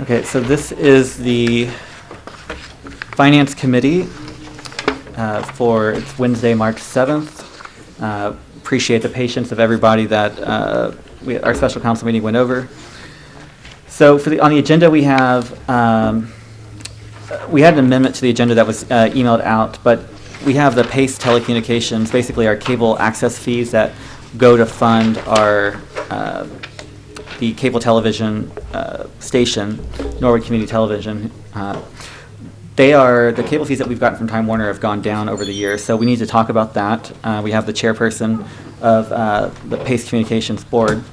Okay, so this is the Finance Committee for it's Wednesday, March 7th. Appreciate the patience of everybody that our special council meeting went over. So on the agenda we have, we had an amendment to the agenda that was emailed out, but we have the PACE telecommunications, basically our cable access fees that go to fund our the cable television station, Norwood Community Television. The cable fees that we've gotten from Time Warner have gone down over the years, so we need to talk about that. We have the chairperson of the PACE Communications Board.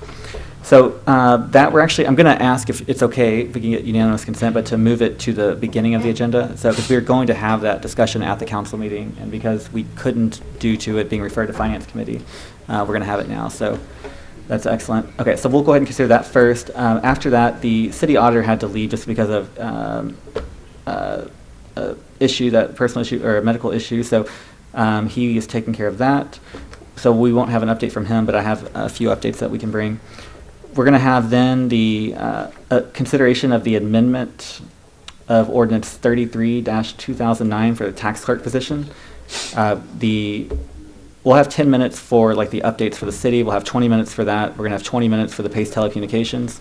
So I'm going to ask if it's okay, if we can get unanimous consent, but to move it to the beginning of the agenda. So because we're going to have that discussion at the council meeting, and because we couldn't due to it being referred to Finance Committee, we're going to have it now. So that's excellent. Okay, so we'll go ahead and consider that first. After that, the city auditor had to leave just because of personal issue or a medical issue. So he is taking care of that. So we won't have an update from him, but I have a few updates that we can bring. We're going to have then the consideration of the amendment of Ordinance 33-2009 for the tax clerk position. We'll have 10 minutes for the updates for the city. We'll have 20 minutes for that. We're going to have 20 minutes for the PACE telecommunications.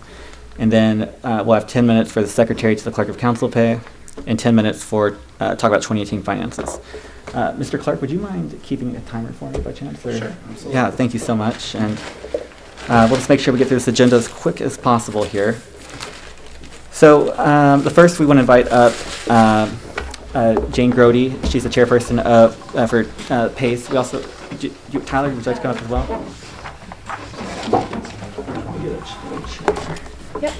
And then we'll have 10 minutes for the secretary to the clerk of council pay and 10 minutes for talk about 2018 finances. Mr. Clerk, would you mind keeping a timer for me by chance? Or? Sure, absolutely. Yeah, thank you so much. And we'll just make sure we get through this agenda as quick as possible here. So the first we want to invite up Jane Grody. She's the chairperson for PACE. We also, Tyler, would you like to come up as well? Yep.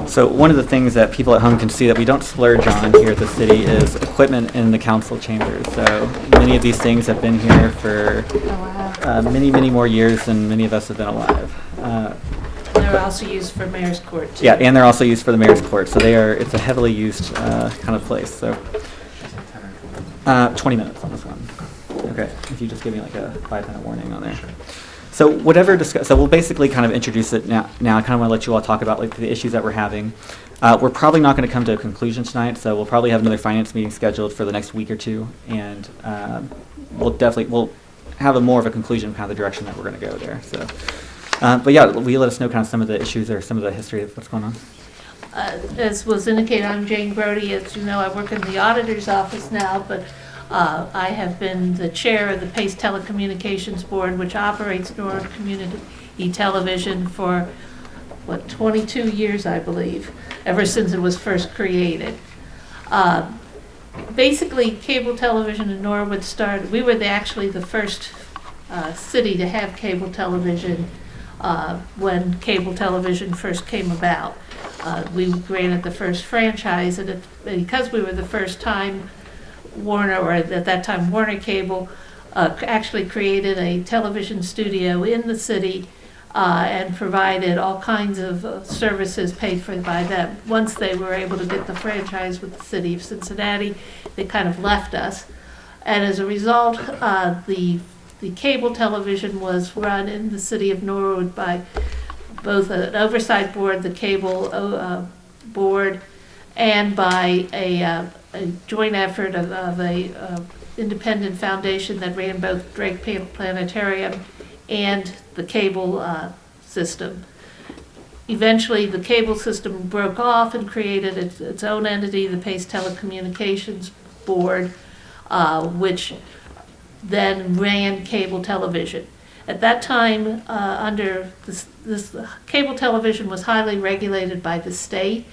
So one of the things that people at home can see that we don't splurge on here at the city is equipment in the council chambers. So many of these things have been here for many, many more years than many of us have been alive. They're also used for mayor's court too. Yeah, and they're also used for the mayor's court. So it's a heavily used kind of place. So 20 minutes on this one. Okay, if you just give me a 5-minute warning on there. So so we'll basically kind of introduce it now. I kind of want to let you all talk about the issues that we're having. We're probably not going to come to a conclusion tonight, so we'll probably have another finance meeting scheduled for the next week or two, and we'll have more of a conclusion, kind of the direction that we're going to go there. So, but yeah, will you let us know kind of some of the issues or some of the history of what's going on? As was indicated, I'm Jane Grody. As you know, I work in the auditor's office now, but I have been the chair of the PACE Telecommunications Board, which operates Norwood Community Television for, 22 years, I believe, ever since it was first created. Basically, cable television in Norwood started, we were actually the first city to have cable television when cable television first came about. We granted the first franchise, and because we were the first time, Warner, or at that time Warner Cable, actually created a television studio in the city and provided all kinds of services paid for by them. Once they were able to get the franchise with the city of Cincinnati, they kind of left us. And as a result, the cable television was run in the city of Norwood by both an oversight board, the cable board, and by a joint effort of a independent foundation that ran both Drake Planetarium and the cable system. Eventually, the cable system broke off and created its own entity, the PACE Telecommunications Board, which then ran cable television. At that time, under this cable television was highly regulated by the state.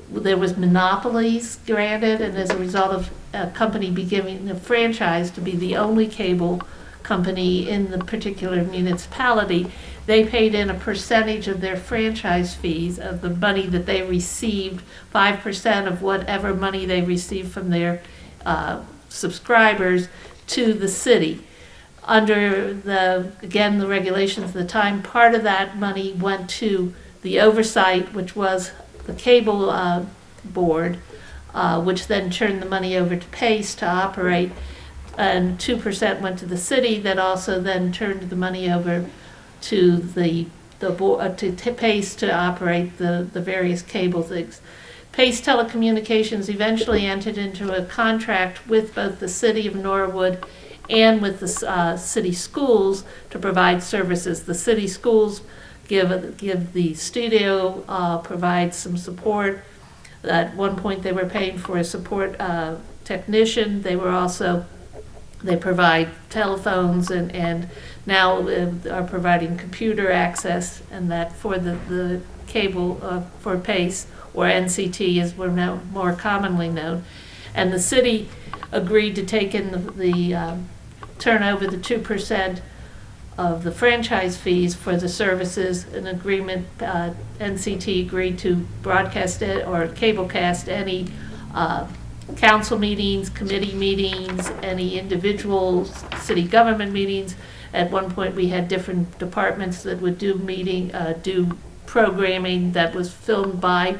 There was monopolies granted, and as a result of a company becoming a franchise to be the only cable company in the particular municipality, they paid in a percentage of their franchise fees, of the money that they received, 5% of whatever money they received from their subscribers to the city. Under the regulations at the time, part of that money went to the oversight, which was the cable board, which then turned the money over to PACE to operate, and 2% went to the city, that also then turned the money over to the board, to PACE to operate the various cable things. PACE Telecommunications eventually entered into a contract with both the city of Norwood and with the city schools to provide services. The city schools give the studio, provide some support. At one point, they were paying for a support technician. They provide telephones and now are providing computer access, and that for the cable for PACE, or NCT as we're now more commonly known. And the city agreed to take in the turn over the 2% of the franchise fees for the services. An agreement, NCT agreed to broadcast it or cablecast any council meetings, committee meetings, any individual city government meetings. At one point, we had different departments that would do programming that was filmed by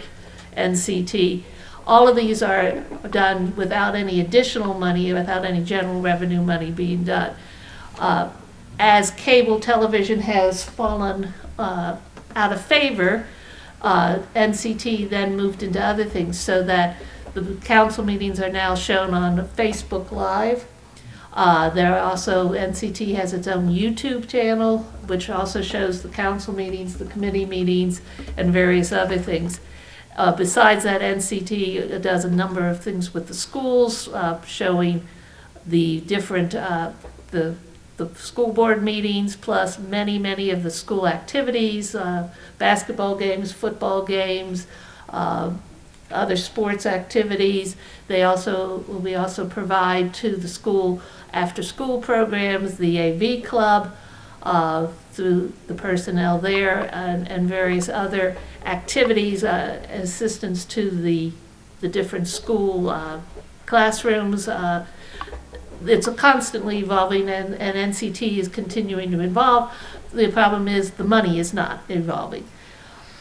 NCT. All of these are done without any additional money, without any general revenue money being done. As cable television has fallen out of favor, NCT then moved into other things, so that the council meetings are now shown on Facebook Live. There are also, NCT has its own YouTube channel, which also shows the council meetings, the committee meetings, and various other things. Besides that, NCT does a number of things with the schools, showing the different, the school board meetings, plus many of the school activities, basketball games, football games, other sports activities. We also provide to the school after-school programs, the AV club, through the personnel there, and various other activities, assistance to the different school classrooms. It's constantly evolving, and NCT is continuing to evolve. The problem is the money is not evolving.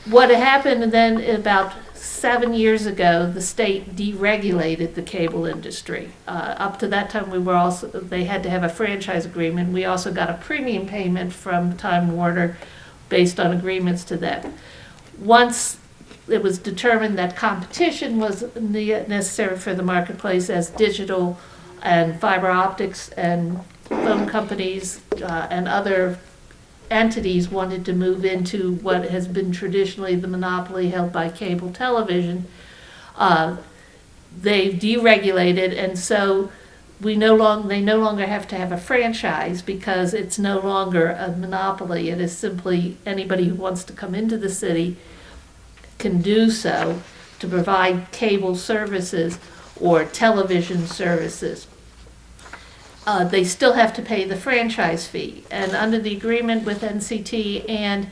What happened then, about 7 years ago, the state deregulated the cable industry. Up to that time, they had to have a franchise agreement. We also got a premium payment from Time Warner based on agreements to them. Once it was determined that competition was necessary for the marketplace, as digital and fiber optics and phone companies and other entities wanted to move into what has been traditionally the monopoly held by cable television, they deregulated, and so they no longer have to have a franchise, because it's no longer a monopoly. It is simply anybody who wants to come into the city can do so to provide cable services or television services. They still have to pay the franchise fee. And under the agreement with NCT and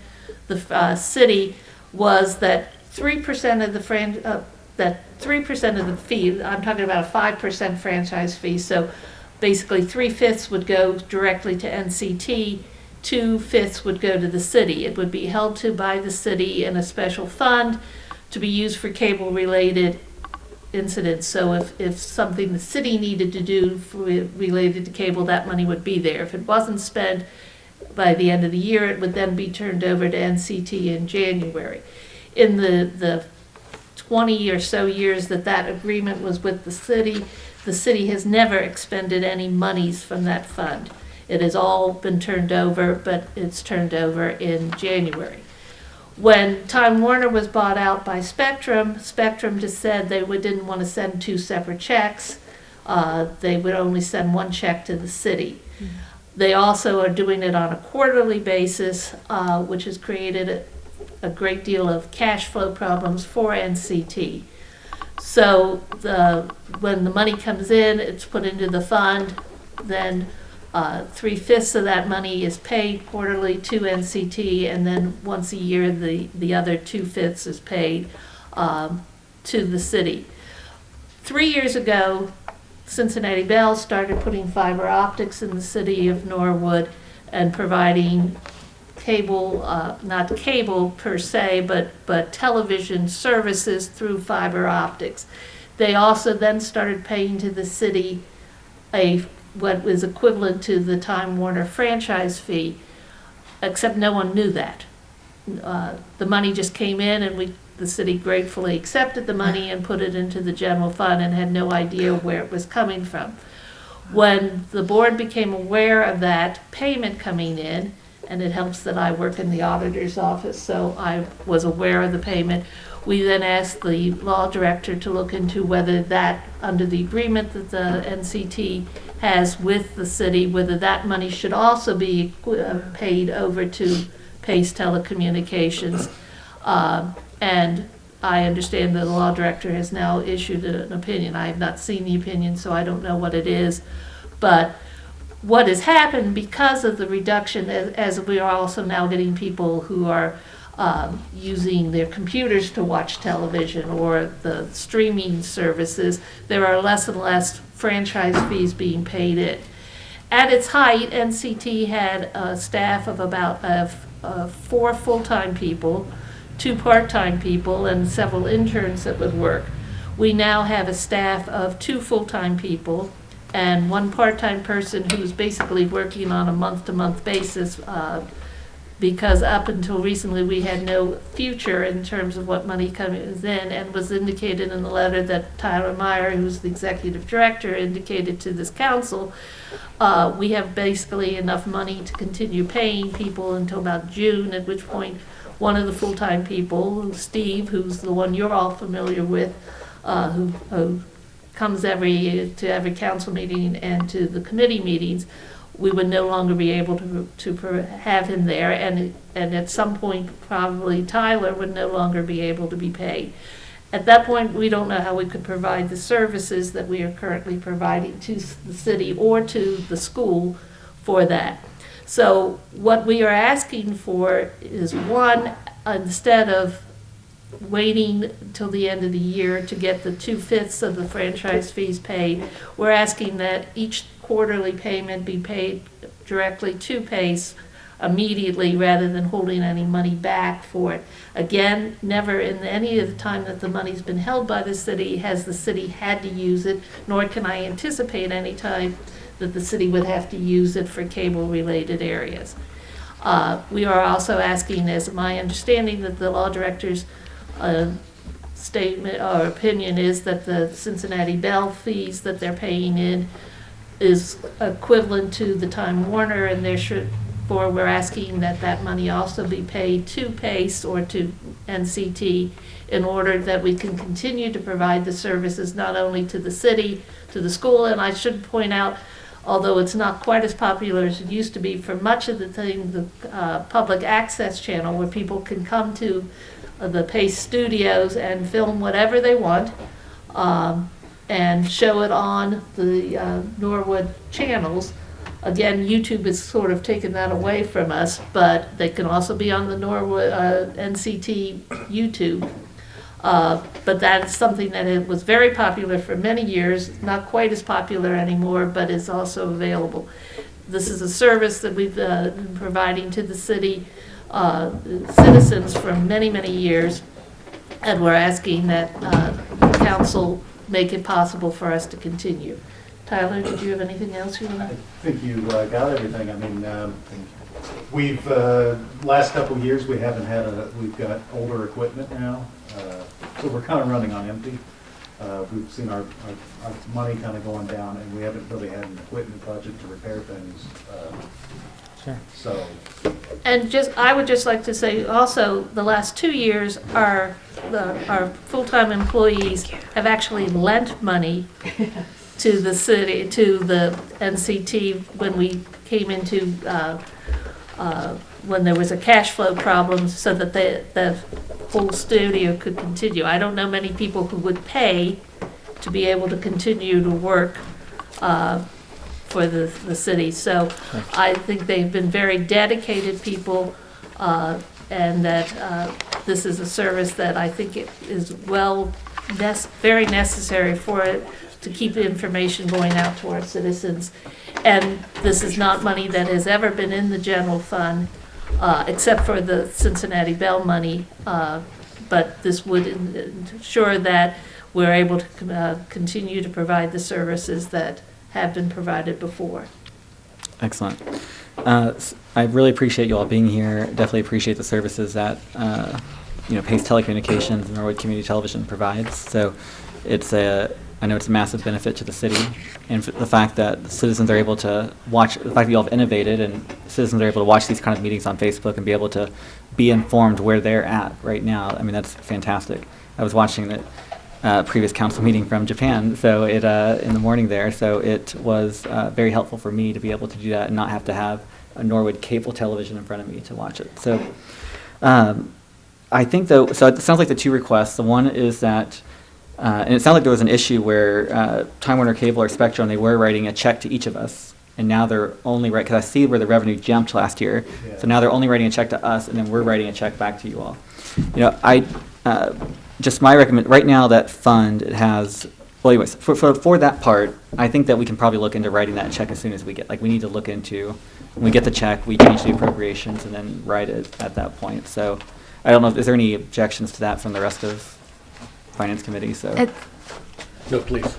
the city was that 3% of the fee, I'm talking about a 5% franchise fee, so basically 3/5 would go directly to NCT, 2/5 would go to the city. It would be held to by the city in a special fund to be used for cable-related incidents. So if something the city needed to do related to cable, that money would be there. If it wasn't spent by the end of the year, it would then be turned over to NCT in January. In the 20 or so years that agreement was with the city has never expended any monies from that fund. It has all been turned over, but it's turned over in January. When Time Warner was bought out by Spectrum just said they didn't want to send two separate checks. They would only send one check to the city. Mm-hmm. They also are doing it on a quarterly basis, which has created a great deal of cash flow problems for NCT. So when the money comes in, it's put into the fund, then 3/5 of that money is paid quarterly to NCT, and then once a year, the other 2/5 is paid to the city. 3 years ago, Cincinnati Bell started putting fiber optics in the city of Norwood and providing cable, not cable per se, but television services through fiber optics. They also then started paying to the city what was equivalent to the Time Warner franchise fee, except no one knew that. The money just came in, and the city gratefully accepted the money and put it into the general fund and had no idea where it was coming from. When the board became aware of that payment coming in, and it helps that I work in the auditor's office, so I was aware of the payment, we then asked the law director to look into whether that, under the agreement that the NCT has with the city, whether that money should also be paid over to Pace Telecommunications. And I understand that the law director has now issued an opinion. I have not seen the opinion, so I don't know what it is. But what has happened because of the reduction, as we are also now getting people who are using their computers to watch television or the streaming services, there are less and less franchise fees being paid in. At its height, NCT had a staff of about 4 full-time people, 2 part-time people, and several interns that would work. We now have a staff of 2 full-time people and 1 part-time person who's basically working on a month-to-month basis, because up until recently we had no future in terms of what money comes in, and was indicated in the letter that Tyler Meyer, who's the executive director, indicated to this council, we have basically enough money to continue paying people until about June, at which point one of the full-time people, Steve, who's the one you're all familiar with, who comes to every council meeting and to the committee meetings, we would no longer be able to have him there, and at some point probably Tyler would no longer be able to be paid. At that point, we don't know how we could provide the services that we are currently providing to the city or to the school for that. So what we are asking for is, one, instead of waiting until the end of the year to get the 2/5 of the franchise fees paid, we're asking that each quarterly payment be paid directly to Pace immediately rather than holding any money back for it. Again, never in any of the time that the money's been held by the city has the city had to use it, nor can I anticipate any time that the city would have to use it for cable-related areas. We are also asking, as my understanding, that the law director's statement or opinion is that the Cincinnati Bell fees that they're paying in is equivalent to the Time Warner, and therefore we're asking that that money also be paid to Pace or to NCT in order that we can continue to provide the services not only to the city, to the school, and I should point out, although it's not quite as popular as it used to be, for much of the thing, the public access channel where people can come to the Pace studios and film whatever they want, and show it on the Norwood channels. Again, YouTube has sort of taken that away from us, but they can also be on the Norwood NCT YouTube. But that's something that it was very popular for many years, not quite as popular anymore, but is also available. This is a service that we've been providing to the city citizens for many, many years, and we're asking that the council make it possible for us to continue. Tyler, did you have anything else you want to? I think you got everything. I mean, we've last couple of years we haven't had we've got older equipment now, so we're kind of running on empty. We've seen our money kind of going down, and we haven't really had an equipment budget to repair things. Sure. So. And I would just like to say also, the last 2 years, our full-time employees have actually lent money to the city, to the NCT when we came into, when there was a cash flow problem, so that the whole studio could continue. I don't know many people who would pay to be able to continue to work for the city. So I think they've been very dedicated people, and that this is a service that I think it is very necessary for it to keep the information going out to our citizens. And this is not money that has ever been in the general fund, except for the Cincinnati Bell money. But this would ensure that we're able to continue to provide the services that have been provided before. Excellent. I really appreciate you all being here. Definitely appreciate the services that Pace Telecommunications and Norwood Community Television provides. So I know it's a massive benefit to the city, and the fact that the citizens are able to watch, the fact that you all have innovated and citizens are able to watch these kind of meetings on Facebook and be able to be informed where they're at right now. I mean, that's fantastic. I was watching the previous council meeting from Japan, so in the morning there, so it was very helpful for me to be able to do that and not have to have a Norwood cable television in front of me to watch it. So I think though, so it sounds like the two requests, the one is that, and it sounds like there was an issue where Time Warner Cable or Spectrum, they were writing a check to each of us, and now they're only because I see where the revenue jumped last year, so now they're only writing a check to us, and then we're writing a check back to you all. Just my right now that fund, it has, well anyways, for that part, I think that we can probably look into writing that check as soon as we we need to look into, when we get the check, we change the appropriations and then write it at that point. So I don't know, is there any objections to that from the rest of Finance Committee? So No, please.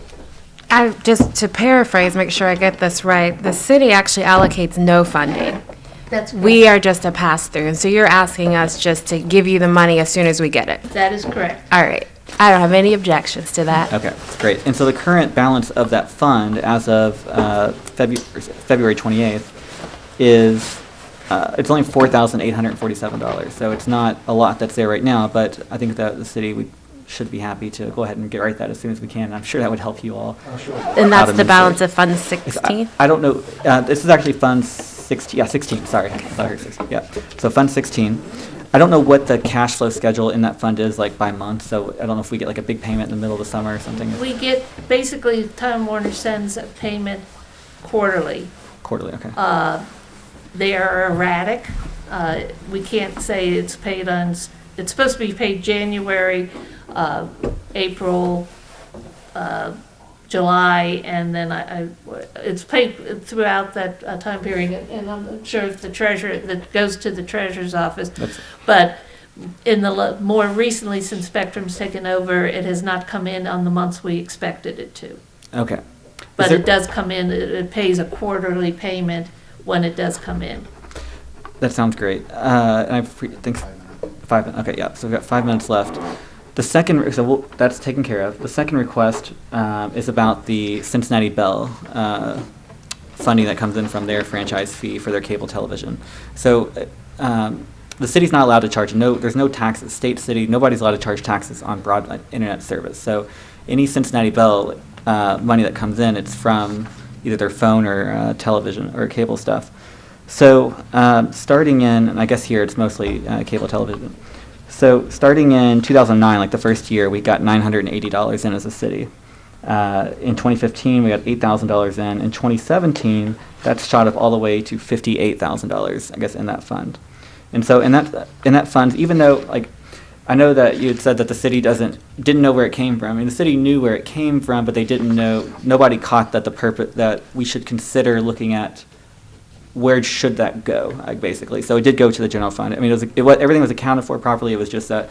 Just to paraphrase, make sure I get this right, the city actually allocates no funding. That's We are just a pass-through, and so you're asking us just to give you the money as soon as we get it. That is correct. All right. I don't have any objections to that. Okay, great. And so the current balance of that fund as of February 28th is, it's only $4,847. So it's not a lot that's there right now, but I think that the city, we should be happy to go ahead and write that as soon as we can. I'm sure that would help you all. And that's the balance of Fund 16? I don't know. This is actually Fund 16. Yeah, 16. Sorry. I thought I heard 16. Yeah. So Fund 16. I don't know what the cash flow schedule in that fund is like by month. So I don't know if we get like a big payment in the middle of the summer or something. We get, basically, Time Warner sends a payment quarterly. Quarterly. Okay. They are erratic. We can't say it's paid on, it's supposed to be paid January, April, July, and then it's paid throughout that time period. And I'm not sure if the treasurer, that goes to the treasurer's office. But in the more recently, since Spectrum's taken over, it has not come in on the months we expected it to. Okay. But it does come in, it pays a quarterly payment when it does come in. That sounds great. And I think 5 minutes. Okay, yeah. So we've got 5 minutes left. The second, that's taken care of. The second request is about the Cincinnati Bell funding that comes in from their franchise fee for their cable television. So the city's not allowed to charge, there's no taxes, state, city, nobody's allowed to charge taxes on broadband internet service. So any Cincinnati Bell money that comes in, it's from either their phone or television or cable stuff. So starting in, and I guess here it's mostly cable television. So starting in 2009, like the first year, we got $980 in as a city. In 2015, we got $8,000 in. In 2017, that's shot up all the way to $58,000, I guess, in that fund. And so in that fund, even though, like, I know that you had said that the city didn't know where it came from. I mean, the city knew where it came from, but they didn't know. Nobody caught that that we should consider looking at where should that go, basically. So it did go to the general fund. I mean, everything was accounted for properly. It was just that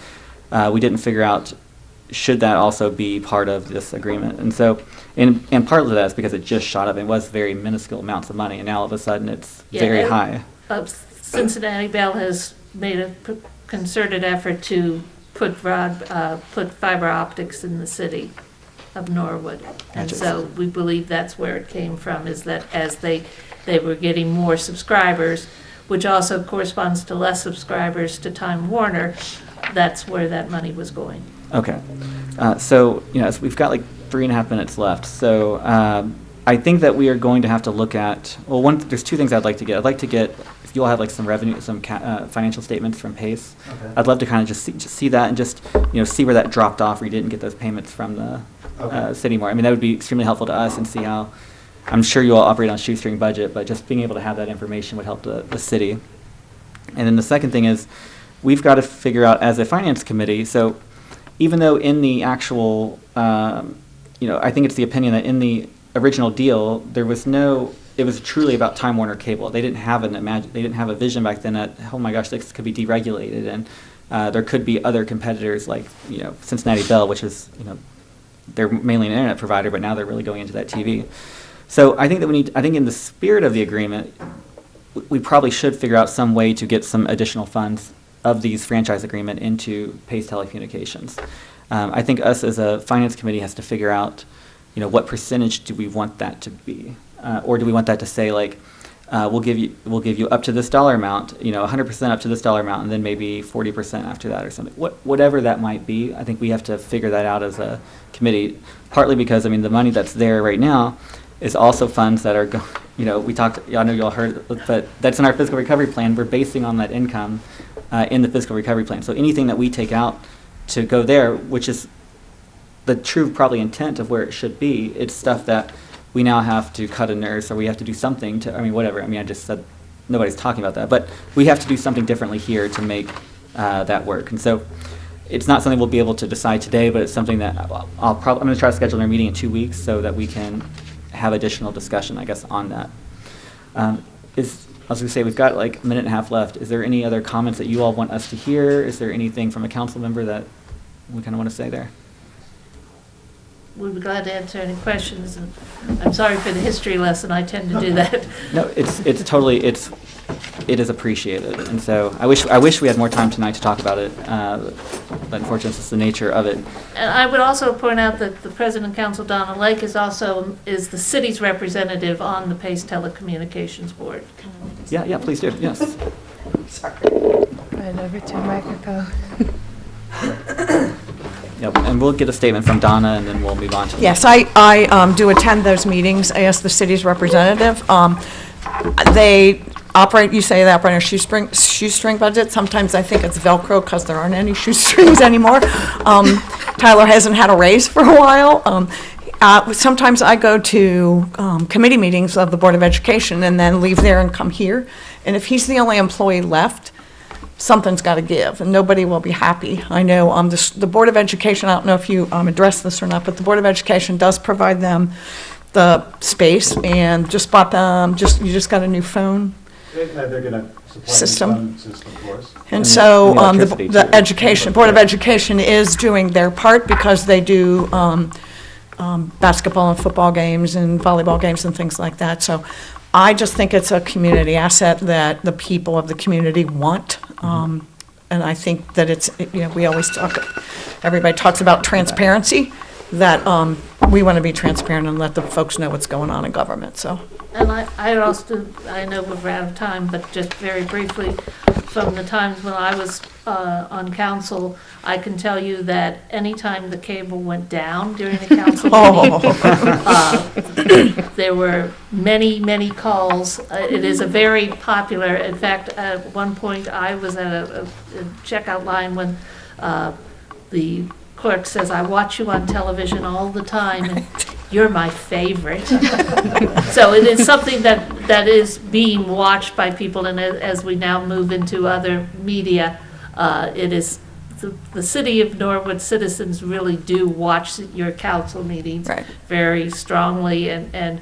we didn't figure out should that also be part of this agreement. And so, and part of that is because it just shot up. It was very minuscule amounts of money, and now all of a sudden it's very high. Cincinnati Bell has made a concerted effort to put fiber optics in the city of Norwood. And so we believe that's where it came from, is that as they were getting more subscribers, which also corresponds to less subscribers to Time Warner, that's where that money was going. Okay. So we've got like 3.5 minutes left. So I think that we are going to have to look at, there's two things I'd like to get. I'd like to get, if you all have like some revenue, some financial statements from PACE. Okay. I'd love to kind of just see that and just, see where that dropped off, where you didn't get those payments from the city more. I mean, that would be extremely helpful to us and see how I'm sure you all operate on a shoestring budget, but just being able to have that information would help the city. And then the second thing is, we've got to figure out as a finance committee, so even though in the actual, I think it's the opinion that in the original deal, there was no, it was truly about Time Warner Cable. They didn't have they didn't have a vision back then that, oh my gosh, this could be deregulated, and there could be other competitors like, Cincinnati Bell, which is, they're mainly an internet provider, but now they're really going into that TV. So I think that I think in the spirit of the agreement, we probably should figure out some way to get some additional funds of these franchise agreement into Pace Telecommunications. I think us as a finance committee has to figure out, what percentage do we want that to be, or do we want that to say like, we'll give you up to this dollar amount, 100% up to this dollar amount, and then maybe 40% after that or something. Whatever that might be, I think we have to figure that out as a committee. Partly because the money that's there right now is also funds that are we talked. I know you all heard, but that's in our fiscal recovery plan. We're basing on that income in the fiscal recovery plan. So anything that we take out to go there, which is the true probably intent of where it should be, it's stuff that we now have to cut a nurse or we have to do something to, whatever. I just said nobody's talking about that, but we have to do something differently here to make that work. And so it's not something we'll be able to decide today, but it's something that I'm going to try to schedule our meeting in 2 weeks so that we can have additional discussion, I guess, on that. As we say, we've got like a minute and a half left. Is there any other comments that you all want us to hear? Is there anything from a council member that we kind of want to say there? We'd be glad to answer any questions, and I'm sorry for the history lesson. I tend to do that. No, it is appreciated, and so I wish we had more time tonight to talk about it, but unfortunately, it's the nature of it. And I would also point out that the President Council, Donna Lake, is the city's representative on the Pace Telecommunications Board. Yeah, please do, yes. Sorry. Right over to microphone. Yep, and we'll get a statement from Donna, and then we'll move on to. Yes, I do attend those meetings as the city's representative. They operate, you say they operate on a shoestring budget. Sometimes I think it's Velcro because there aren't any shoestrings anymore. Tyler hasn't had a raise for a while. Sometimes I go to committee meetings of the Board of Education and then leave there and come here. And if he's the only employee left, something's got to give, and nobody will be happy. I know the Board of Education, I don't know if you addressed this or not, but the Board of Education does provide them the space, and just bought them, you just got a new phone They're going to supply System. a phone system for us. And so the electricity, the too. education, Board of Education is doing their part because they do basketball and football games and volleyball games and things like that. So I just think it's a community asset that the people of the community want. And I think that it's, we always everybody talks about transparency, that we want to be transparent and let the folks know what's going on in government, so. And I know we're out of time, but just very briefly, from the times when I was on council, I can tell you that anytime the cable went down during the council meeting, there were many, many calls. It is a very popular, in fact, at one point, I was at a checkout line when the clerk says, "I watch you on television all the time, and you're my favorite." So it is something that is being watched by people, and as we now move into other media, it is the city of Norwood citizens really do watch your council meetings Right. very strongly and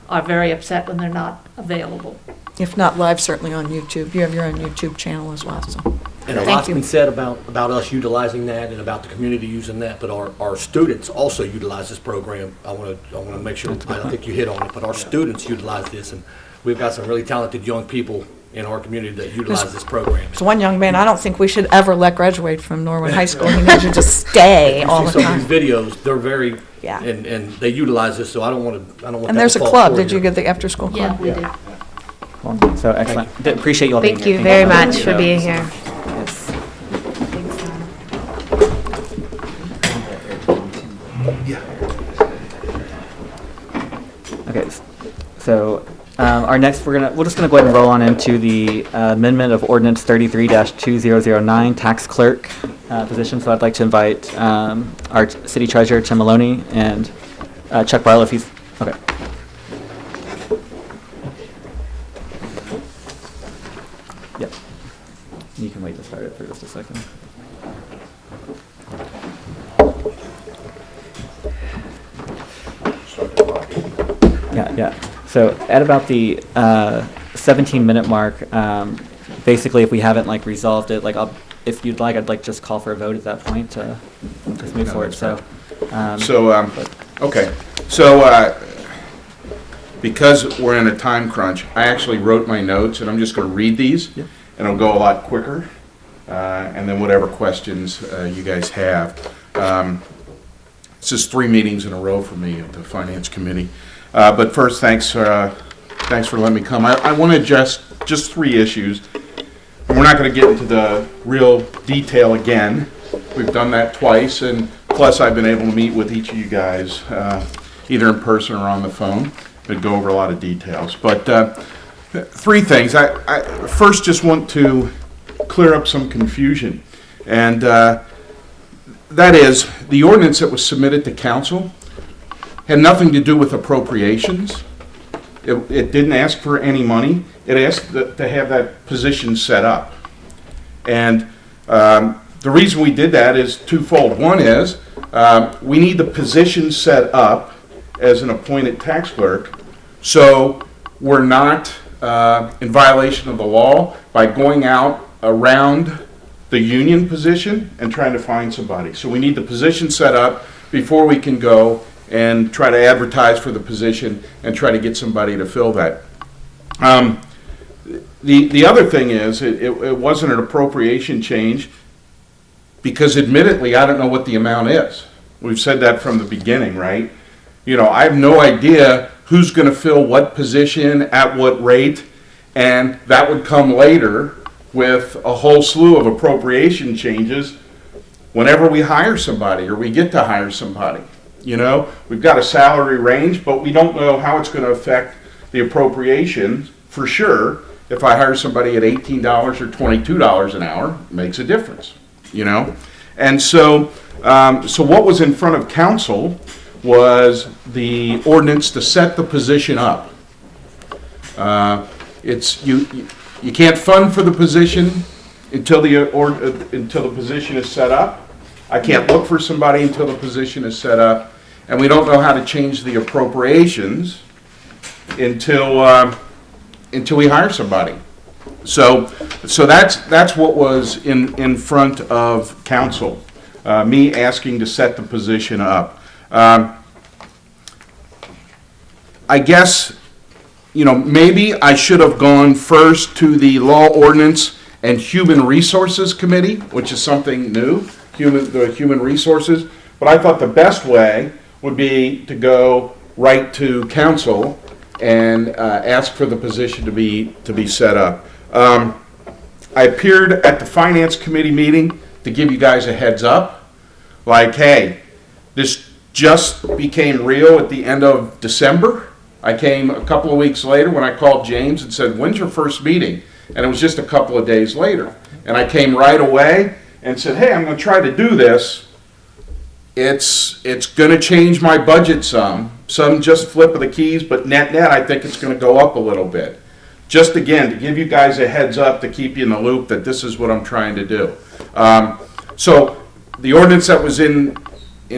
are very upset when they're not available. If not live, certainly on YouTube. You have your own YouTube channel as well, so. And a Thank lot's you. been said about us utilizing that and about the community using that, but our students also utilize this program. I want to make sure, I think you hit on it, but our students utilize this, and we've got some really talented young people in our community that utilize this program. There's one young man, I don't think we should ever let graduate from Norwood High School. He needs to just stay all the See some of time. these videos, they're very, Yeah. and they utilize this, so I don't want that And there's to a fall club. forward Did you here. get the after-school Yeah, club? we did. Well, so excellent. Appreciate you all being Thank here. you very much for being here. Yes. Okay, so our next, we're just gonna go ahead and roll on into the amendment of ordinance 33-2009 tax clerk position. So I'd like to invite our city treasurer, Tim Maloney, and Chuck Barlow if he's, okay. You can wait to start it for just a second. Yeah. So at about the 17-minute mark, basically, if we haven't like resolved it, like if you'd like, I'd like just call for a vote at that point to just move forward. So, okay. So because we're in a time crunch, I actually wrote my notes, and I'm just going to read these, and it'll go a lot quicker. And then whatever questions you guys have. It's just 3 meetings in a row for me at the Finance Committee. But first, thanks for letting me come. I want to just 3 issues. And we're not going to get into the real detail again. We've done that twice, and plus I've been able to meet with each of you guys, either in person or on the phone, and go over a lot of details. But 3 things. I first just want to clear up some confusion. And that is, the ordinance that was submitted to council had nothing to do with appropriations. It didn't ask for any money. It asked to have that position set up. And the reason we did that is twofold. One is we need the position set up as an appointed tax clerk, so we're not in violation of the law by going out around the union position and trying to find somebody. So we need the position set up before we can go and try to advertise for the position and try to get somebody to fill that. The other thing is, it wasn't an appropriation change because admittedly, I don't know what the amount is. We've said that from the beginning, right? You know, I have no idea who's going to fill what position at what rate, and that would come later with a whole slew of appropriation changes whenever we hire somebody or we get to hire somebody. You know, we've got a salary range, but we don't know how it's going to affect the appropriations for sure. If I hire somebody at $18 or $22 an hour, it makes a difference, you know. And so, what was in front of council was the ordinance to set the position up. You can't fund for the position until the position is set up. I can't look for somebody until the position is set up, and we don't know how to change the appropriations until we hire somebody. So that's what was in front of council. Me asking to set the position up. I guess, you know, maybe I should have gone first to the Law, Ordinance, and Human Resources Committee, which is something new, the Human Resources. But I thought the best way would be to go right to council and ask for the position to be set up. I appeared at the Finance Committee meeting to give you guys a heads up, like, hey, this just became real at the end of December. I came a couple of weeks later when I called James and said, when's your first meeting? And it was just a couple of days later. And I came right away and said, hey, I'm going to try to do this. It's going to change my budget some just flip of the keys, but net, I think it's going to go up a little bit. Just again, to give you guys a heads up, to keep you in the loop that this is what I'm trying to do. So the ordinance that was in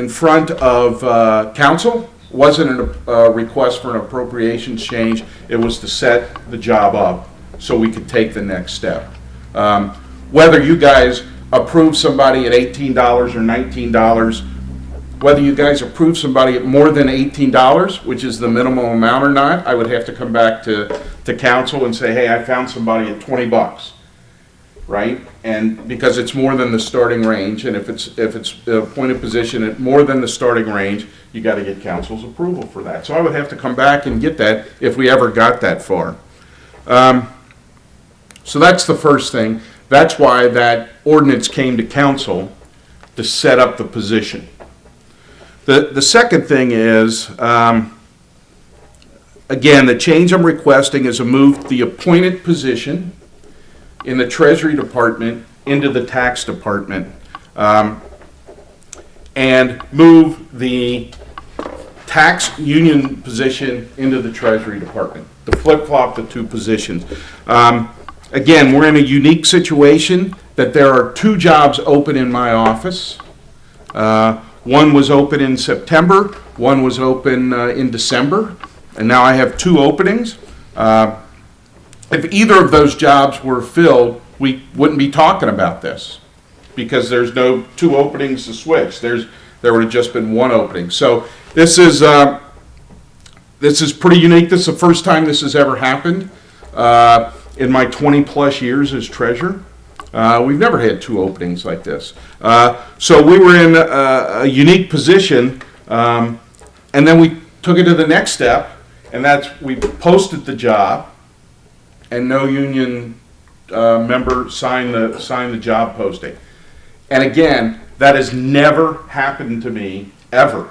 front of council wasn't a request for an appropriations change. It was to set the job up so we could take the next step. Whether you guys approve somebody at $18 or $19, whether you guys approve somebody at more than $18, which is the minimum amount or not, I would have to come back to council and say, hey, I found somebody at $20, right? And because it's more than the starting range, and if it's a appointed position at more than the starting range, you got to get council's approval for that. So I would have to come back and get that if we ever got that far. So that's the first thing. That's why that ordinance came to council to set up the position. The second thing is, again, the change I'm requesting is to move the appointed position in the Treasury Department into the Tax Department, and move the tax union position into the Treasury Department, to flip-flop the two positions. again, we're in a unique situation that there are 2 jobs open in my office. One was open in September, one was open in December, and now I have 2 openings. If either of those jobs were filled, we wouldn't be talking about this, because there's no 2 openings to switch. There would have just been 1 opening. So this is pretty unique. This is the first time this has ever happened in my 20-plus years as treasurer. We've never had 2 openings like this. So we were in a unique position, and then we took it to the next step, and that's we posted the job, and no union member signed the job posting. And again, that has never happened to me, ever.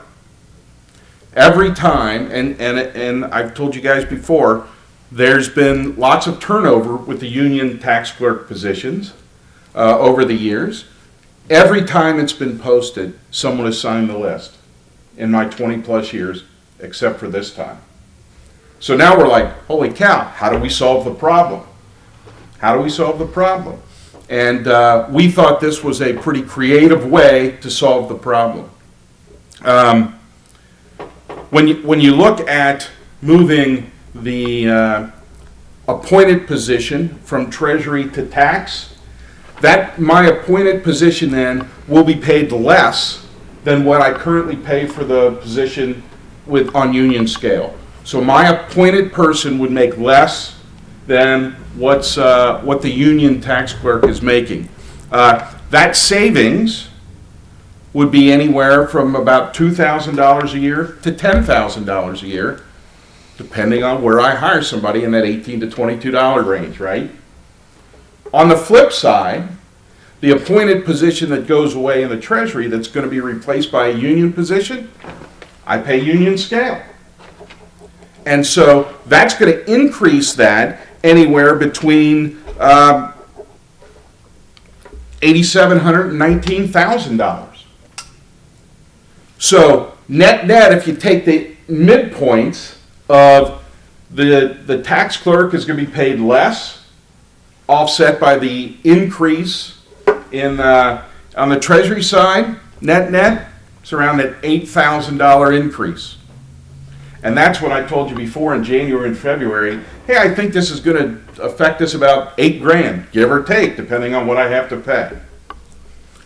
Every time, and I've told you guys before, there's been lots of turnover with the union tax clerk positions over the years. Every time it's been posted, someone has signed the list in my 20-plus years, except for this time. So now we're like, holy cow, how do we solve the problem? How do we solve the problem? And we thought this was a pretty creative way to solve the problem. When you look at moving the appointed position from Treasury to tax, that my appointed position then will be paid less than what I currently pay for the position on union scale. So my appointed person would make less than what the union tax clerk is making. That savings would be anywhere from about $2,000 a year to $10,000 a year, depending on where I hire somebody in that $18 to $22 range, right? On the flip side, the appointed position that goes away in the Treasury that's going to be replaced by a union position, I pay union scale. And so that's going to increase that anywhere between $8,700 and $19,000. So net, if you take the midpoints of the tax clerk is going to be paid less, offset by the increase in on the Treasury side, net, it's around an $8,000 increase. And that's what I told you before in January and February. Hey, I think this is going to affect us about $8,000, give or take, depending on what I have to pay.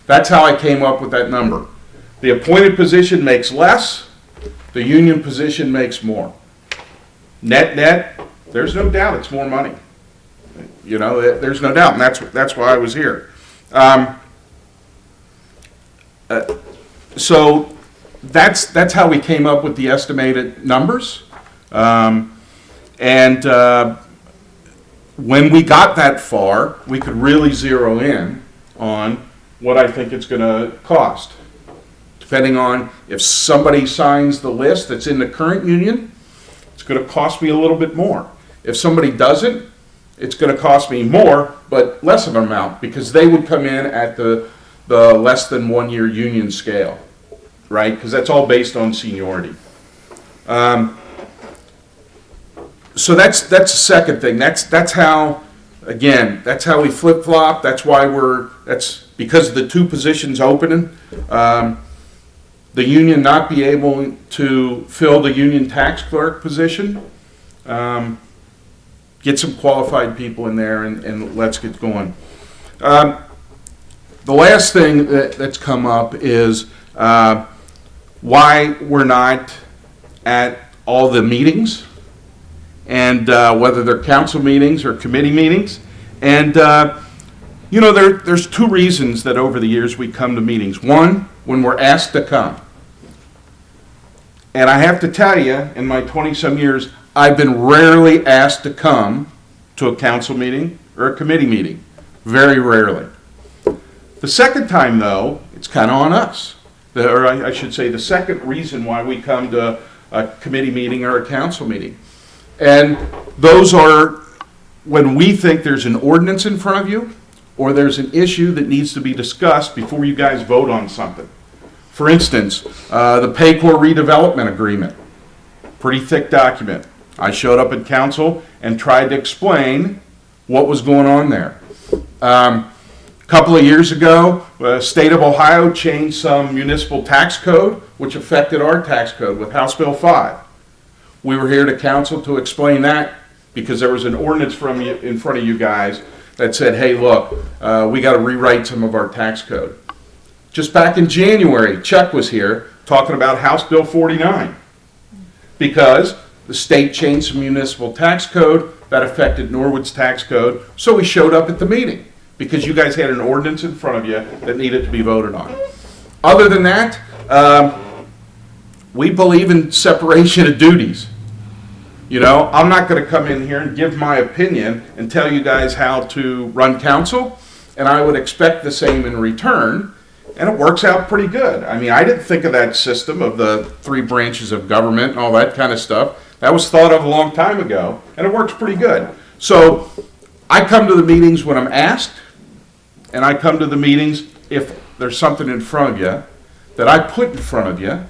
That's how I came up with that number. The appointed position makes less, the union position makes more. Net, there's no doubt it's more money. You know, there's no doubt, and that's why I was here. So that's how we came up with the estimated numbers. And when we got that far, we could really zero in on what I think it's going to cost. Depending on if somebody signs the list that's in the current union, it's going to cost me a little bit more. If somebody doesn't, it's going to cost me more, but less of an amount, because they would come in at the less than 1 year union scale, right? Because that's all based on seniority. So that's the second thing. That's how, again, that's how we flip-flop. That's why that's because of the 2 positions opening. The union not be able to fill the union tax clerk position. Get some qualified people in there and let's get going. The last thing that's come up is why we're not at all the meetings, and whether they're council meetings or committee meetings. And you know, there's 2 reasons that over the years we come to meetings. One, when we're asked to come. And I have to tell you, in my 20-some years, I've been rarely asked to come to a council meeting or a committee meeting. Very rarely. The second time, though, it's kind of on us. Or I should say the second reason why we come to a committee meeting or a council meeting. And those are when we think there's an ordinance in front of you or there's an issue that needs to be discussed before you guys vote on something. For instance, the Paycor redevelopment agreement, pretty thick document. I showed up at council and tried to explain what was going on there. A couple of years ago, the state of Ohio changed some municipal tax code, which affected our tax code with House Bill 5. We were here to council to explain that because there was an ordinance in front of you guys that said, hey, look, we got to rewrite some of our tax code. Just back in January, Chuck was here talking about House Bill 49 because the state changed some municipal tax code that affected Norwood's tax code. So we showed up at the meeting because you guys had an ordinance in front of you that needed to be voted on. Other than that, we believe in separation of duties. You know, I'm not going to come in here and give my opinion and tell you guys how to run council, and I would expect the same in return, and it works out pretty good. I mean, I didn't think of that system of the 3 branches of government and all that kind of stuff. That was thought of a long time ago, and it works pretty good. So I come to the meetings when I'm asked, and I come to the meetings if there's something in front of you that I put in front of you,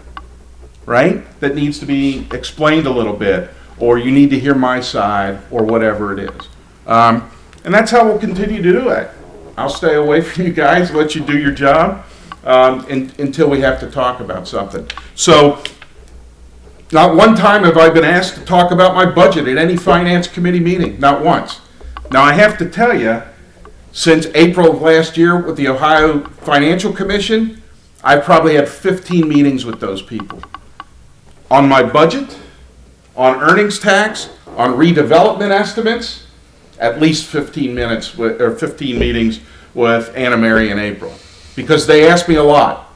right, that needs to be explained a little bit, or you need to hear my side, or whatever it is. And that's how we'll continue to do it. I'll stay away from you guys, let you do your job, until we have to talk about something. So, not one time have I been asked to talk about my budget at any finance committee meeting, not once. Now, I have to tell you, since April of last year with the Ohio Financial Commission, I've probably had 15 meetings with those people. On my budget, on earnings tax, on redevelopment estimates, at least 15 meetings with Anna Mary and April. Because they ask me a lot.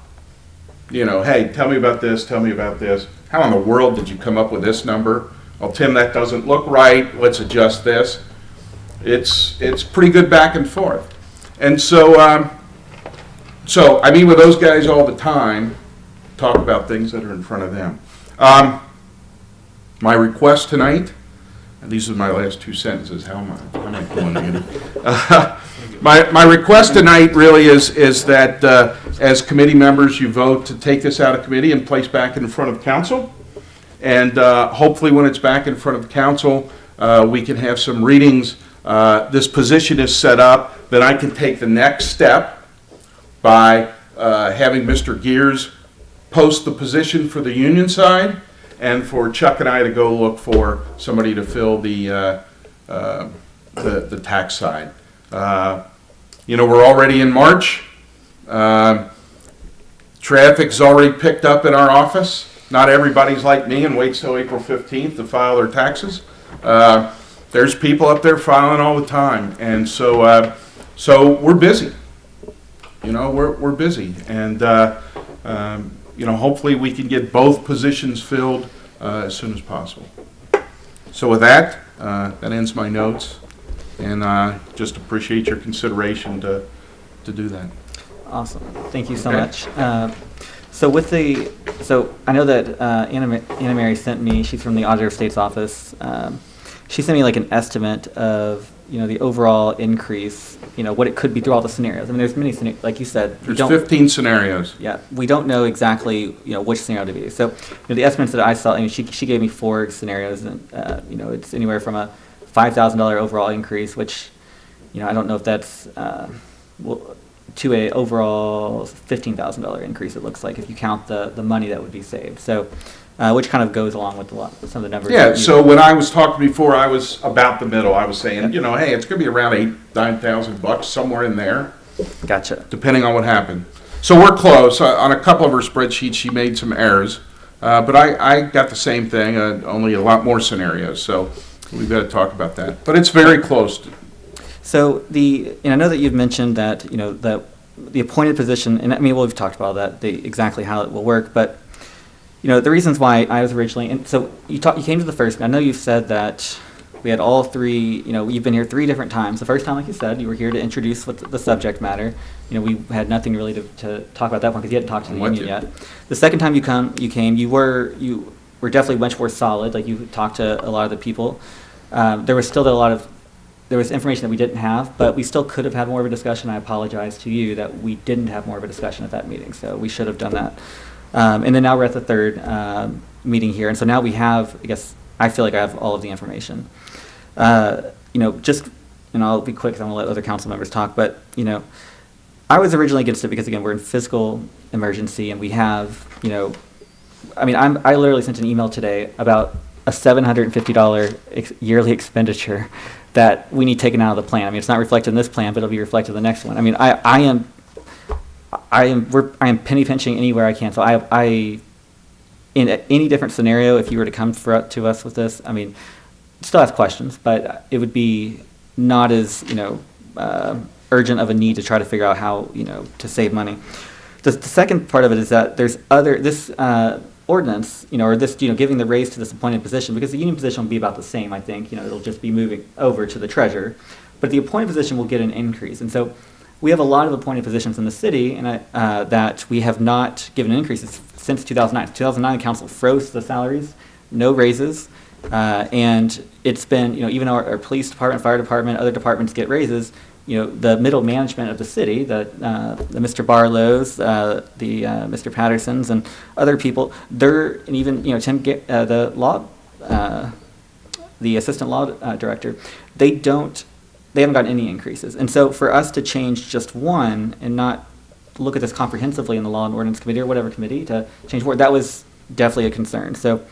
You know, hey, tell me about this, tell me about this. How in the world did you come up with this number? Well, Tim, that doesn't look right. Let's adjust this. It's pretty good back and forth. And so I meet with those guys all the time, talk about things that are in front of them. My request tonight, and these are my last 2 sentences, how am I doing again? My request tonight really is that as committee members, you vote to take this out of committee and place back in front of council. And hopefully when it's back in front of council, we can have some readings. This position is set up that I can take the next step by having Mr. Gears post the position for the union side, and for Chuck and I to go look for somebody to fill the tax side. You know, we're already in March. Traffic's already picked up in our office. Not everybody's like me and waits till April 15th to file their taxes. There's people up there filing all the time, and so we're busy. You know, we're busy, and you know, hopefully we can get both positions filled as soon as possible. So with that, that ends my notes, and just appreciate your consideration to do that. Awesome. Thank you so much. So I know that Anna Mary sent me, she's from the Auditor of State's office. She sent me like an estimate of, you know, the overall increase, you know, what it could be through all the scenarios. I mean, there's many scenarios, like you said. There's 15 scenarios. Yeah, we don't know exactly, you know, which scenario to be. So, you know, the estimates that I saw, I mean, she gave me 4 scenarios, and, you know, it's anywhere from a $5,000 overall increase, which, you know, I don't know if that's, to a overall $15,000 increase, it looks like, if you count the money that would be saved. So, which kind of goes along with some of the numbers. Yeah, so when I was talking before, I was about the middle. I was saying, you know, hey, it's going to be around $8,000-9,000, somewhere in there. Gotcha. Depending on what happened. So we're close. On a couple of her spreadsheets, she made some errors. But I got the same thing, only a lot more scenarios. So we've got to talk about that. But it's very close. So and I know that you've mentioned that, you know, the appointed position, and I mean, well, we've talked about that, exactly how it will work, but you know, the reasons why I was originally, and so you came to the first, I know you've said that we had all 3, you know, you've been here 3 different times. The first time, like you said, you were here to introduce the subject matter. You know, we had nothing really to talk about that one because you hadn't talked to the union yet. The second time you came, you were definitely much more solid, like you talked to a lot of the people. There was still there was information that we didn't have, but we still could have had more of a discussion. I apologize to you that we didn't have more of a discussion at that meeting, so we should have done that. And then now we're at the 3rd meeting here, and so now we have, I guess, I feel like I have all of the information. You know, just and I'll be quick because I'm going to let other council members talk, but, you know, I was originally against it because, again, we're in fiscal emergency and we have, you know, I mean, I literally sent an email today about a $750 yearly expenditure that we need taken out of the plan. I mean, it's not reflected in this plan, but it'll be reflected in the next one. I mean, I am penny pinching anywhere I can. So I in any different scenario, if you were to come to us with this, I mean, still have questions, but it would be not as, you know, urgent of a need to try to figure out how, you know, to save money. The second part of it is that there's this ordinance, you know, or this, you know, giving the raise to this appointed position, because the union position will be about the same, I think, you know, it'll just be moving over to the treasurer, but the appointed position will get an increase. And so we have a lot of appointed positions in the city, and that we have not given increases since 2009. 2009, the council froze the salaries, no raises, and it's been, you know, even our police department, fire department, other departments get raises. You know, the middle management of the city, the Mr. Barlow's, the Mr. Pattersons, and other people, and even, you know, Tim, the assistant law director, they haven't gotten any increases. And so for us to change just one and not look at this comprehensively in the Law and Ordinance Committee or whatever committee to change more, that was definitely a concern. So,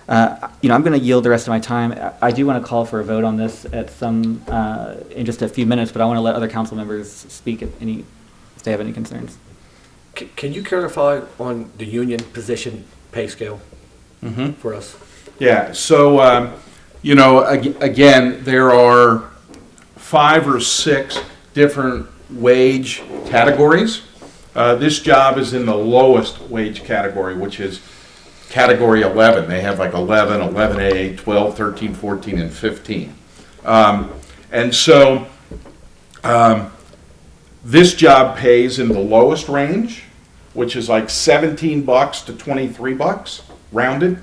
you know, I'm going to yield the rest of my time. I do want to call for a vote on this at in just a few minutes, but I want to let other council members speak if they have any concerns. Can you clarify on the union position pay scale for us? Yeah, so, you know, again, there are 5 or 6 different wage categories. This job is in the lowest wage category, which is category 11. They have like 11, 11A, 12, 13, 14, and 15. And so this job pays in the lowest range, which is like $17 to $23, rounded.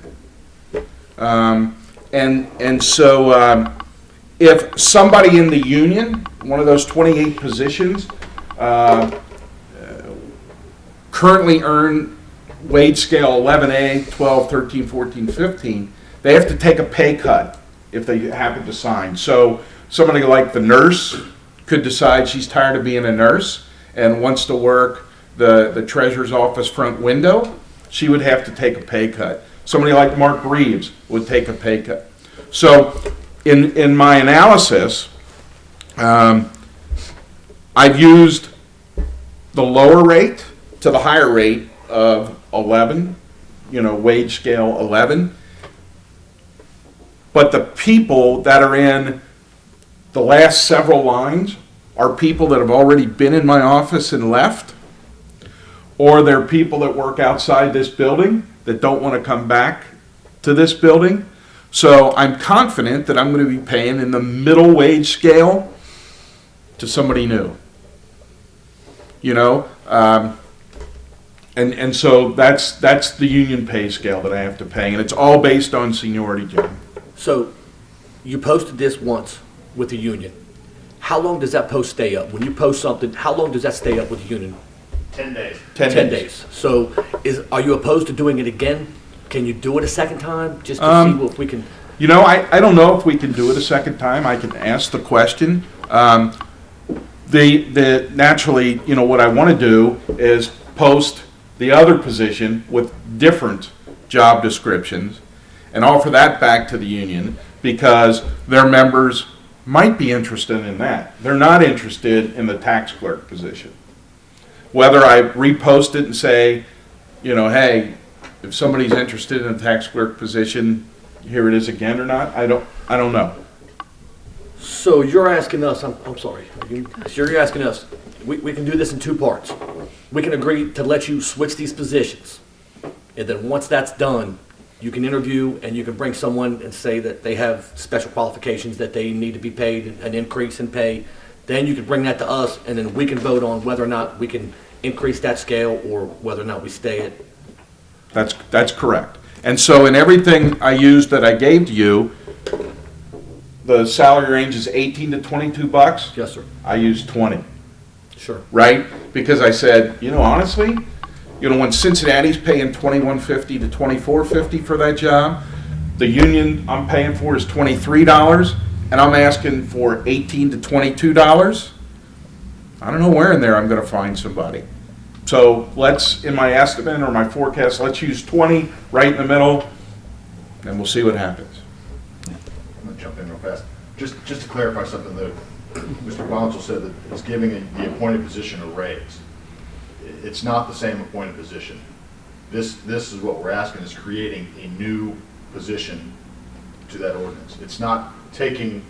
And so if somebody in the union, one of those 28 positions, currently earn wage scale 11A, 12, 13, 14, 15, they have to take a pay cut if they happen to sign. So somebody like the nurse could decide she's tired of being a nurse and wants to work the treasurer's office front window, she would have to take a pay cut. Somebody like Mark Reeves would take a pay cut. So in my analysis, I've used the lower rate to the higher rate of 11, you know, wage scale 11. But the people that are in the last several lines are people that have already been in my office and left, or they're people that work outside this building that don't want to come back to this building. So I'm confident that I'm going to be paying in the middle wage scale to somebody new. You know, and so that's the union pay scale that I have to pay, and it's all based on seniority, John. So you posted this once with the union. How long does that post stay up? When you post something, how long does that stay up with the union? 10 days. 10 days. So are you opposed to doing it again? Can you do it a second time just to see if we can? You know, I don't know if we can do it a second time. I can ask the question. Naturally, you know, what I want to do is post the other position with different job descriptions and offer that back to the union because their members might be interested in that. They're not interested in the tax clerk position. Whether I repost it and say, you know, hey, if somebody's interested in a tax clerk position, here it is again or not, I don't know. So you're asking us, I'm sorry, you're asking us, we can do this in 2 parts. We can agree to let you switch these positions. And then once that's done, you can interview and you can bring someone and say that they have special qualifications that they need to be paid an increase in pay. Then you can bring that to us and then we can vote on whether or not we can increase that scale or whether or not we stay at. That's correct. And so in everything I used that I gave to you, the salary range is 18 to 22 bucks. Yes, sir. I used 20. Sure. Right? Because I said, you know, honestly, you know, when Cincinnati's paying $21.50 to $24.50 for that job, the union I'm paying for is $23. and I'm asking for $18 to $22, I don't know where in there I'm gonna find somebody. So let's, in my estimate or my forecast, let's use 20 right in the middle, and we'll see what happens. I'm gonna jump in real fast. Just to clarify something that Mr. Bonzel said, that it's giving the appointed position a raise. It's not the same appointed position. This is what we're asking, is creating a new position to that ordinance. It's not taking,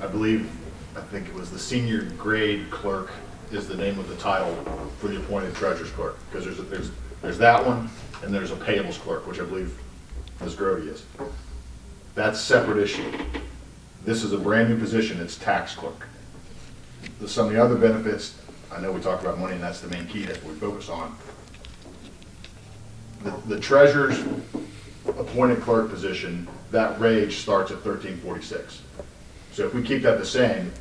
I think it was the senior grade clerk is the name of the title for the appointed treasurer's clerk, because there's that one, and there's a payables clerk, which I believe Ms. Grody is. That's a separate issue. This is a brand new position, it's tax clerk. Some of the other benefits, I know we talked about money, and that's the main key that we focus on. The treasurer's appointed clerk position, that range starts at $13.46. So if we keep that the same,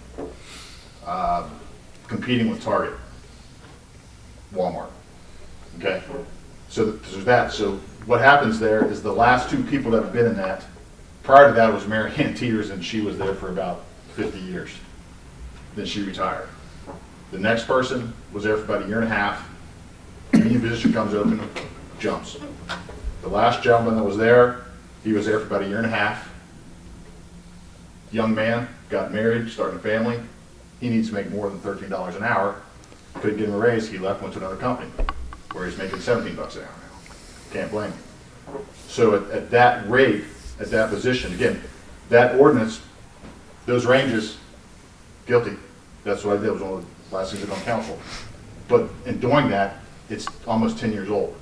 competing with Target, Walmart, okay? So there's that. So what happens there is the last two people that have been in that, prior to that was Mary Ann Teeters, and she was there for about 50 years. Then she retired. The next person was there for about a year and a half. The new position comes open, jumps. The last gentleman that was there, he was there for about a year and a half. Young man, got married, starting a family. He needs to make more than $13 an hour. Couldn't get him a raise, he left, went to another company, where he's making $17 an hour now. Can't blame him. So at that rate, at that position, again, that ordinance, those ranges, guilty. That's what I did, it was one of the last things I did on council. But in doing that, it's almost 10 years old.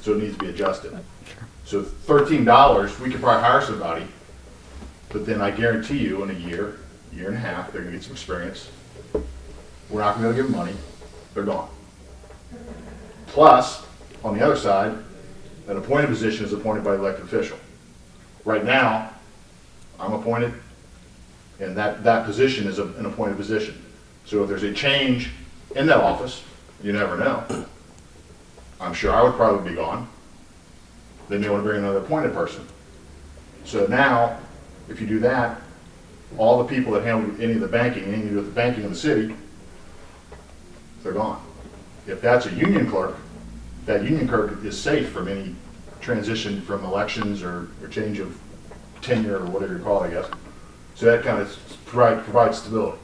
So it needs to be adjusted. So $13, we could probably hire somebody, but then I guarantee you in a year and a half, they're gonna get some experience. We're not gonna be able to give them money, they're gone. Plus, on the other side, an appointed position is appointed by elected official. Right now, I'm appointed, and that position is an appointed position. So if there's a change in that office, you never know. I'm sure I would probably be gone. They may want to bring another appointed person. So now, if you do that, all the people that handle any of the banking, anything to do with the banking in the city, they're gone. If that's a union clerk, that union clerk is safe from any transition from elections or change of tenure or whatever you call it, I guess. So that kind of provides stability.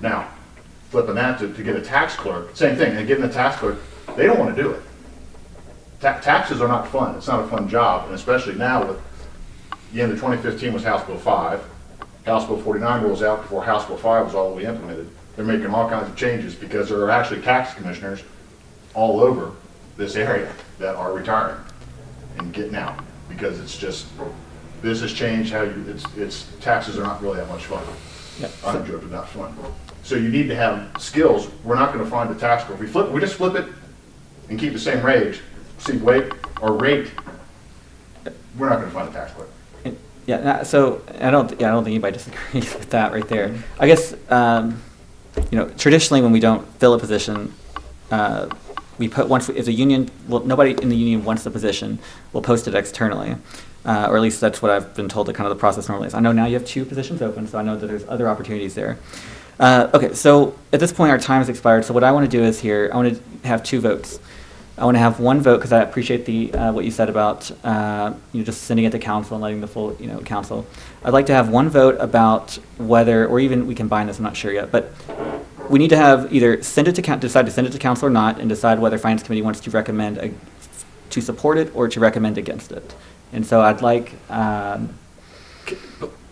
Now, flipping that to get a tax clerk, same thing, and getting a tax clerk, they don't want to do it. Taxes are not fun. It's not a fun job, and especially now with the end of 2015 was House Bill 5. House Bill 49 rolls out before House Bill 5 was all the way implemented. They're making all kinds of changes because there are actually tax commissioners all over this area that are retiring and getting out because it's just, this has changed how it's taxes are not really that much fun. Yep. I'm joking, not fun. So you need to have skills. We're not going to find a tax clerk. We just flip it and keep the same rate, rate, we're not going to find a tax clerk. Yeah, so I don't think anybody disagrees with that right there. I guess, traditionally when we don't fill a position, we put, if the union, well, nobody in the union wants the position, we'll post it externally. Or at least that's what I've been told that kind of the process normally is. I know now you have 2 positions open, so I know that there's other opportunities there. Okay, so at this point our time has expired, so what I want to do is here, I want to have 2 votes. I want to have 1 vote, because I appreciate the what you said about just sending it to council and letting the full council. I'd like to have 1 vote about whether, or even we can bind this, I'm not sure yet, but we need to have either decide to send it to council or not, and decide whether finance committee wants to recommend to support it or to recommend against it. And so I'd like.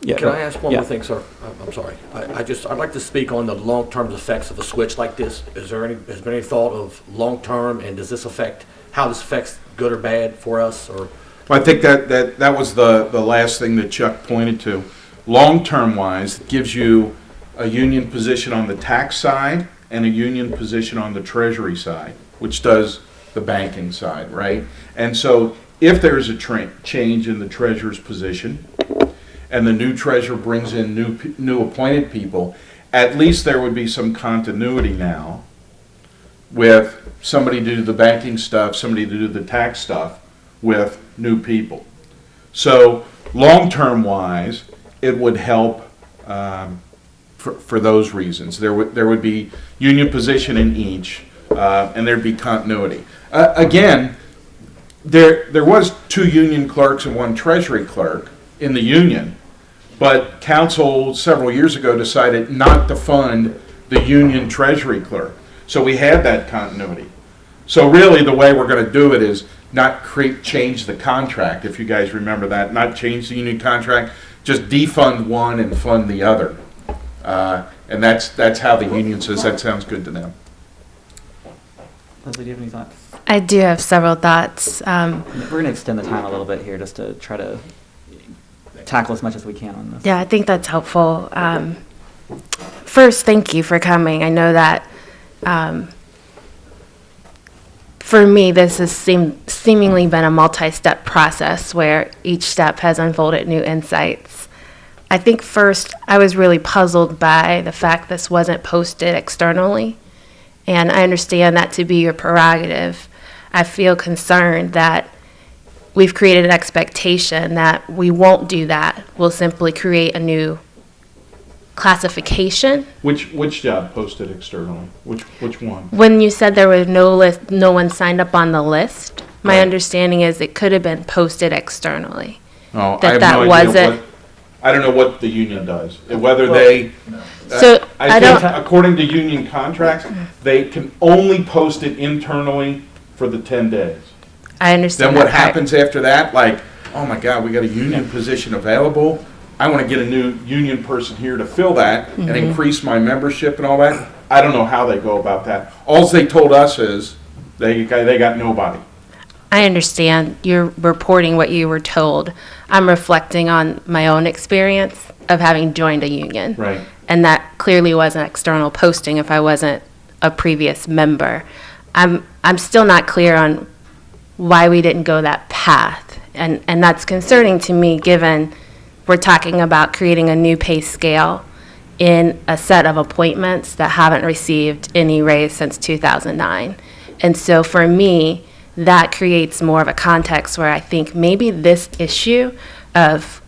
Can I ask one more thing, sir? I'm sorry. I'd like to speak on the long-term effects of a switch like this. Has there any thought of long-term, and does this affect, how this affects good or bad for us, or? Well, I think that was the last thing that Chuck pointed to. Long-term wise, it gives you a union position on the tax side and a union position on the treasury side, which does the banking side, right? And so if there's a change in the treasurer's position, and the new treasurer brings in new appointed people, at least there would be some continuity now with somebody to do the banking stuff, somebody to do the tax stuff with new people. So long-term wise, it would help for those reasons. There would be union position in each, and there'd be continuity. Again, there was 2 union clerks and 1 treasury clerk in the union, but council several years ago decided not to fund the union treasury clerk. So we had that continuity. So really the way we're going to do it is not change the contract, if you guys remember that, not change the union contract, just defund one and fund the other. And that's how the union says that sounds good to them. Leslie, do you have any thoughts? I do have several thoughts. We're going to extend the time a little bit here just to try to tackle as much as we can on this. Yeah, I think that's helpful. First, thank you for coming. I know that for me, this has seemingly been a multi-step process where each step has unfolded new insights. I think first, I was really puzzled by the fact this wasn't posted externally, and I understand that to be your prerogative. I feel concerned that we've created an expectation that we won't do that. We'll simply create a new classification. Which job posted externally? Which one? When you said there was no list, no one signed up on the list, my Right. understanding is it could have been posted externally. Oh, That I have that no idea wasn't- I don't know what the union does. Whether they. So, I think don't- according to union contracts, they can only post it internally for the 10 days. I understand Then that what part. happens after that? Like, oh my God, we got a union position available. I want to get a new union person here to fill that and increase my membership and all that. I don't know how they go about that. All they told us is they got nobody. I understand you're reporting what you were told. I'm reflecting on my own experience of having joined a union. Right. And that clearly was an external posting if I wasn't a previous member. I'm still not clear on why we didn't go that path. And that's concerning to me given we're talking about creating a new pay scale in a set of appointments that haven't received any raise since 2009. And so for me, that creates more of a context where I think maybe this issue of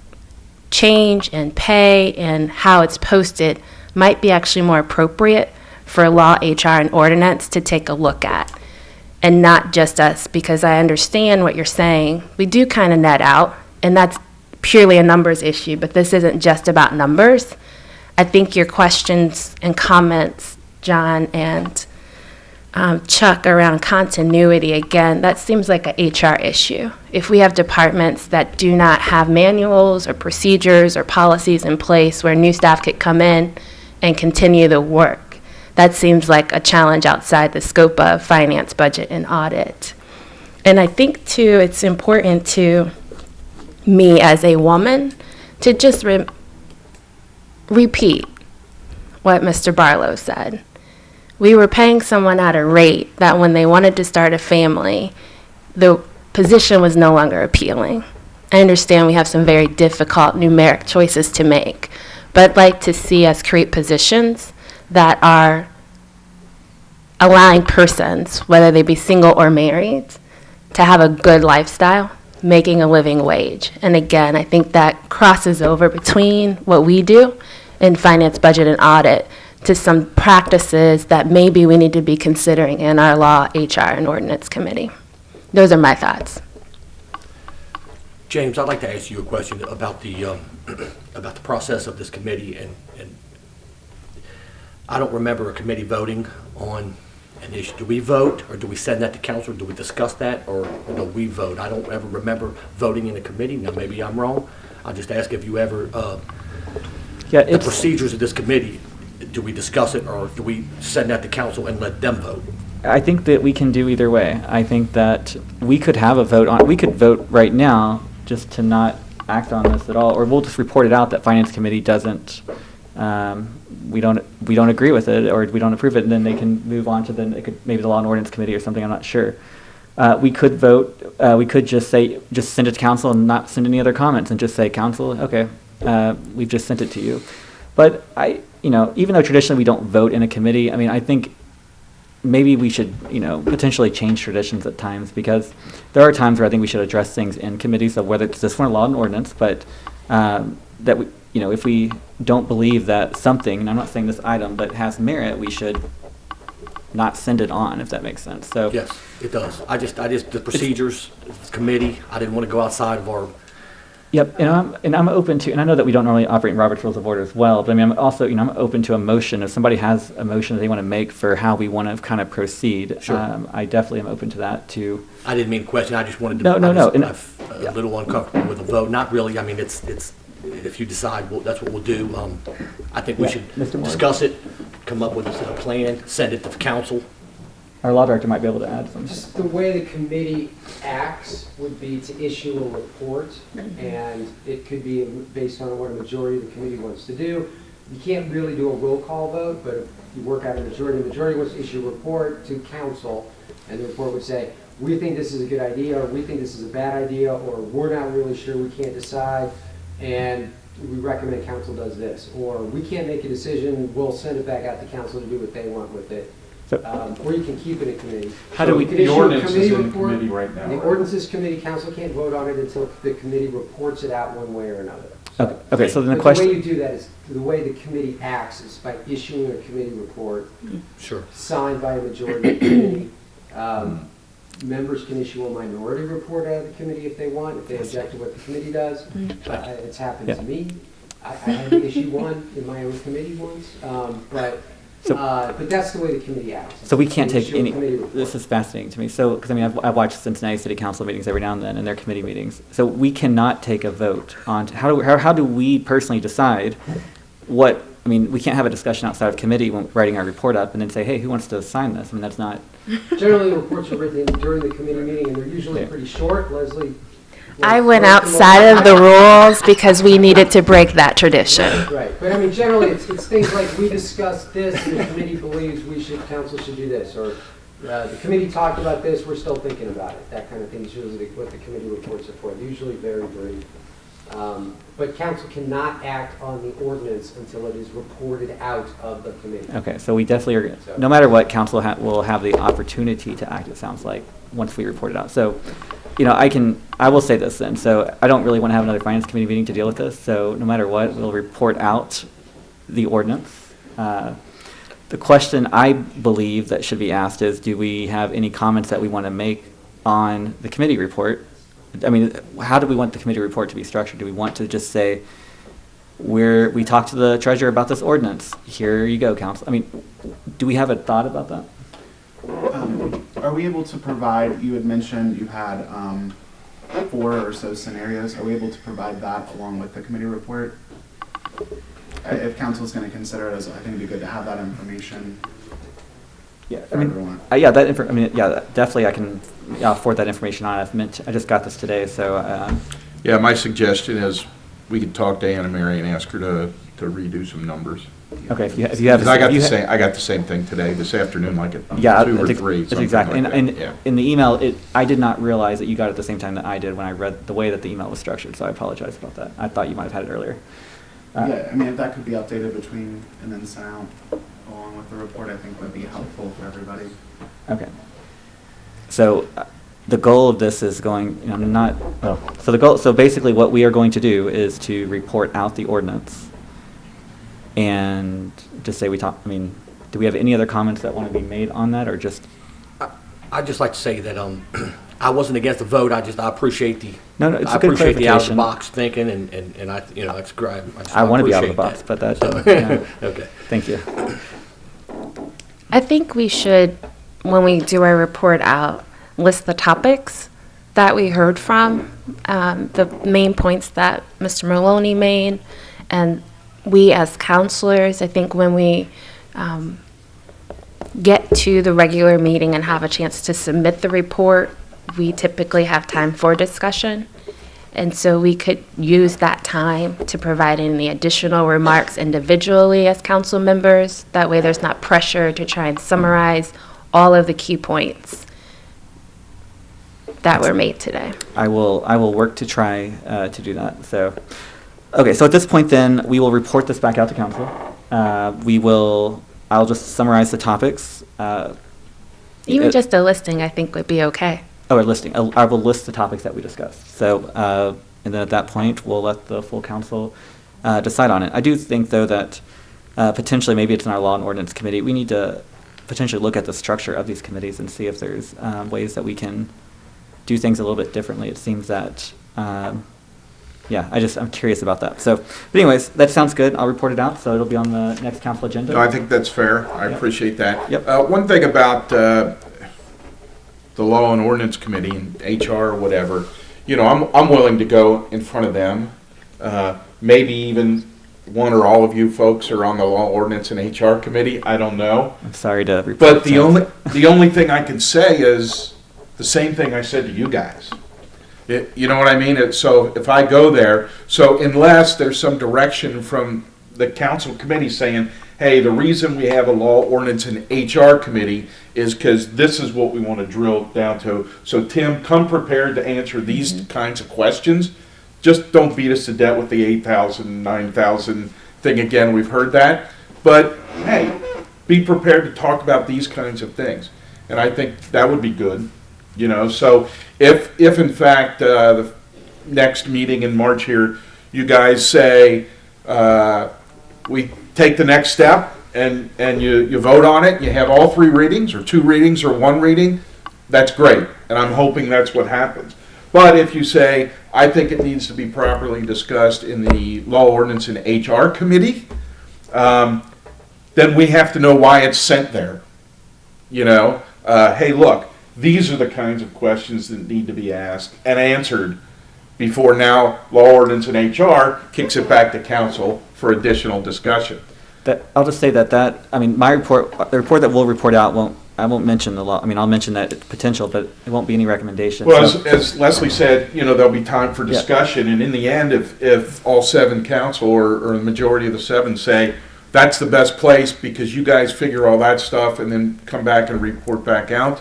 change in pay and how it's posted might be actually more appropriate for law, HR, and ordinance to take a look at, and not just us, because I understand what you're saying. We do kind of net out, and that's purely a numbers issue, but this isn't just about numbers. I think your questions and comments, John and Chuck, around continuity, again, that seems like a HR issue. If we have departments that do not have manuals or procedures or policies in place where new staff could come in and continue the work, that seems like a challenge outside the scope of finance, budget, and audit. And I think, too, it's important to me as a woman to just repeat what Mr. Barlow said. We were paying someone at a rate that when they wanted to start a family, the position was no longer appealing. I understand we have some very difficult numeric choices to make, but I'd like to see us create positions that are allowing persons, whether they be single or married, to have a good lifestyle, making a living wage. And again, I think that crosses over between what we do in finance, budget, and audit to some practices that maybe we need to be considering in our law, HR, and ordinance committee. Those are my thoughts. James, I'd like to ask you a question about the process of this committee, and I don't remember a committee voting on an issue. Do we vote, or do we send that to council? Do we discuss that, or do we vote? I don't ever remember voting in a committee. Now, maybe I'm wrong. I'll just ask if you ever, the procedures of this committee, do we discuss it, or do we send that to council and let them vote? I think that we can do either way. I think that we could have a vote on, we could vote right now just to not act on this at all, or we'll just report it out that finance committee doesn't, we don't agree with it, or we don't approve it, and then they can move on to maybe the law and ordinance committee or something, I'm not sure. We could vote, we could just send it to council and not send any other comments and just say, council, okay, we've just sent it to you. But even though traditionally we don't vote in a committee, I mean, I think maybe we should, potentially change traditions at times, because there are times where I think we should address things in committees, so whether it's this one or law and ordinance, but that we, you know, if we don't believe that something, and I'm not saying this item, but has merit, we should not send it on, if that makes sense. So Yes, it does. I just, the procedures, committee, I didn't want to go outside of our, Yep, and I'm open to, and I know that we don't normally operate in Robert's Rules of Order as well, but I mean, I'm also, you know, I'm open to a motion. If somebody has a motion that they want to make for how we want to kind of proceed, Sure. I definitely am open to that too. I didn't mean to question, I just wanted to. No, no, no, and- I'm a little uncomfortable with a vote, not really, I mean, it's, if you decide, well, that's what we'll do. I think we Yeah, should Mr. Moore. discuss it, come up with a plan, send it to the council. Our law director might be able to add something. Just the way the committee acts would be to issue a report, and it could be based on what a majority of the committee wants to do. You can't really do a roll call vote, but if you work out a majority, the majority wants to issue a report to council, and the report would say, we think this is a good idea, or we think this is a bad idea, or we're not really sure, we can't decide, and we recommend council does this. Or we can't make a decision, we'll send it back out to council to do what they want with it. Or you can keep it in committee. How do we- You can The issue a ordinance is committee in report. committee right now, The right? ordinances committee, council can't vote on it until the committee reports it out one way or another. Okay, okay, so then the But question. the way you do that is, the way the committee acts is by issuing a committee report Sure. signed by a majority of the committee. Members can issue a minority report out of the committee if they want, if they object to what the committee does. It's happened Yeah. to me. I had to issue one in my own committee once, but that's the way the committee acts. So we can't They take issue a any, committee report. this is fascinating to me. So, because I mean, I've watched Cincinnati City Council meetings every now and then, and their committee meetings. So we cannot take a vote on, how do we personally decide what, I mean, we can't have a discussion outside of committee when writing our report up and then say, hey, who wants to sign this? I mean, that's not, Generally, reports are written during the committee meeting, and they're usually Yeah. pretty short. Leslie? I went Leslie- outside of the rules because we needed to break that tradition. Right, but I mean, generally, it's things like, we discussed this, and the committee believes council should do this, or the committee talked about this, we're still thinking about it. That kind of thing is usually what the committee reports are for, usually very brief. But council cannot act on the ordinance until it is reported out of the committee. okay, so we definitely are, no matter what, council will have the opportunity to act, it sounds like, once we report it out. So, you know, I will say this then, so I don't really want to have another finance committee meeting to deal with this, so no matter what, we'll report out the ordinance. The question I believe that should be asked is, do we have any comments that we want to make on the committee report? I mean, how do we want the committee report to be structured? Do we want to just say, we talked to the treasurer about this ordinance, here you go, council? I mean, do we have a thought about that? Are we able to provide, you had mentioned you had 4 or so scenarios, are we able to provide that along with the committee report? If council's going to consider it, I think it'd be good to have that information Yeah, I for mean, everyone. yeah, definitely I can forward that information on. I just got this today, so, Yeah, my suggestion is we could talk to Anna Mary and ask her to redo some numbers. okay, if you have. Because I if you got the same thing today, this afternoon, like at Yeah, 2 or that's 3, that's something exactly. like And that. Yeah. in the email, I did not realize that you got it at the same time that I did when I read the way that the email was structured, so I apologize about that. I thought you might have had it earlier. Yeah, I mean, if that could be updated between and then sent out along with the report, I think would be helpful for everybody. Okay. So the goal of this is going, you know, not, well, so basically what we are going to do is to report out the ordinance and just say I mean, do we have any other comments that want to be made on that, or just? I'd just like to say that, I wasn't against the vote, I appreciate the. No, it's I a good appreciate the clarification. out-of-the-box thinking, and I, you know, that's great. I want to be out of the appreciate box, but that, So, yeah. Okay. Thank you. I think we should, when we do our report out, list the topics that we heard from, the main points that Mr. Maloney made, and we as counselors, I think when we get to the regular meeting and have a chance to submit the report, we typically have time for discussion. And so we could use that time to provide any additional remarks individually as council members. That way there's not pressure to try and summarize all of the key points that were made today. I will work to try to do that. So, okay, so at this point then, we will report this back out to council. I'll just summarize the topics. Even just a listing, I think, would be okay. Oh, a listing. I will list the topics that we discussed. So, and then at that point, we'll let the full council decide on it. I do think, though, that potentially maybe it's in our Law and Ordinance Committee. We need to potentially look at the structure of these committees and see if there's ways that we can do things a little bit differently. It seems that, yeah, I'm curious about that. So, but anyways, that sounds good. I'll report it out, so it'll be on the next council agenda. No, I think that's fair. I Yep. appreciate that. Yep. One thing about the Law and Ordinance Committee and HR or whatever, I'm willing to go in front of them. Maybe even one or all of you folks are on the Law, Ordinance, and HR Committee. I don't know. I'm sorry to report. But the that. only thing I can say is the same thing I said to you guys. You know what I mean? So if I go there, so unless there's some direction from the council committee saying, hey, the reason we have a Law, Ordinance, and HR Committee is because this is what we want to drill down to. So Tim, come prepared to answer these kinds of questions. Just don't beat us to death with the 8,000, 9,000 thing again. We've heard that. But, hey, be prepared to talk about these kinds of things. And I think that would be good. So if in fact the next meeting in March here, you guys say we take the next step and you vote on it, you have all 3 readings or 2 readings or 1 reading, that's great. And I'm hoping that's what happens. But if you say, I think it needs to be properly discussed in the Law, Ordinance, and HR Committee, then we have to know why it's sent there. Hey, look, these are the kinds of questions that need to be asked and answered before now Law, Ordinance, and HR kicks it back to council for additional discussion. I'll just say that my report, the report that we'll report out I won't mention the law. I'll mention that it's potential, but it won't be any recommendation. Well, So- as Leslie said, there'll be time for discussion, and in the end, if all 7 council or the majority of the 7 say that's the best place because you guys figure all that stuff and then come back and report back out,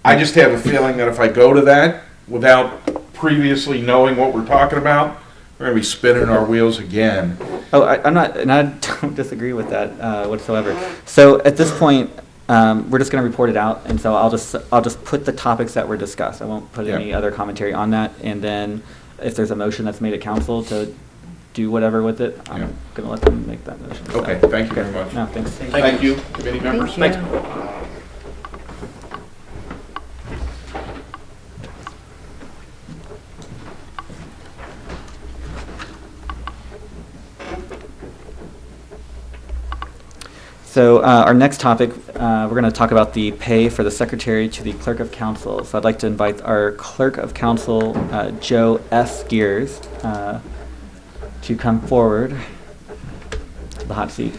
I just have a feeling that if I go to that without previously knowing what we're talking about, we're going to be spinning our wheels again. Oh, I'm not, and I don't disagree with that whatsoever. So at this point, we're just going to report it out, and so I'll just put the topics that were discussed. I won't put any other commentary on that, and then if there's a motion that's made at council to do whatever with it, I'm going to let them make that motion. So- Okay, thank you very much. No, thanks. Thank you, committee members. Thank you. So our next topic, we're going to talk about the pay for the secretary to the clerk of council. So I'd like to invite our clerk of council, Joe S. Gears, to come forward to the hot seat.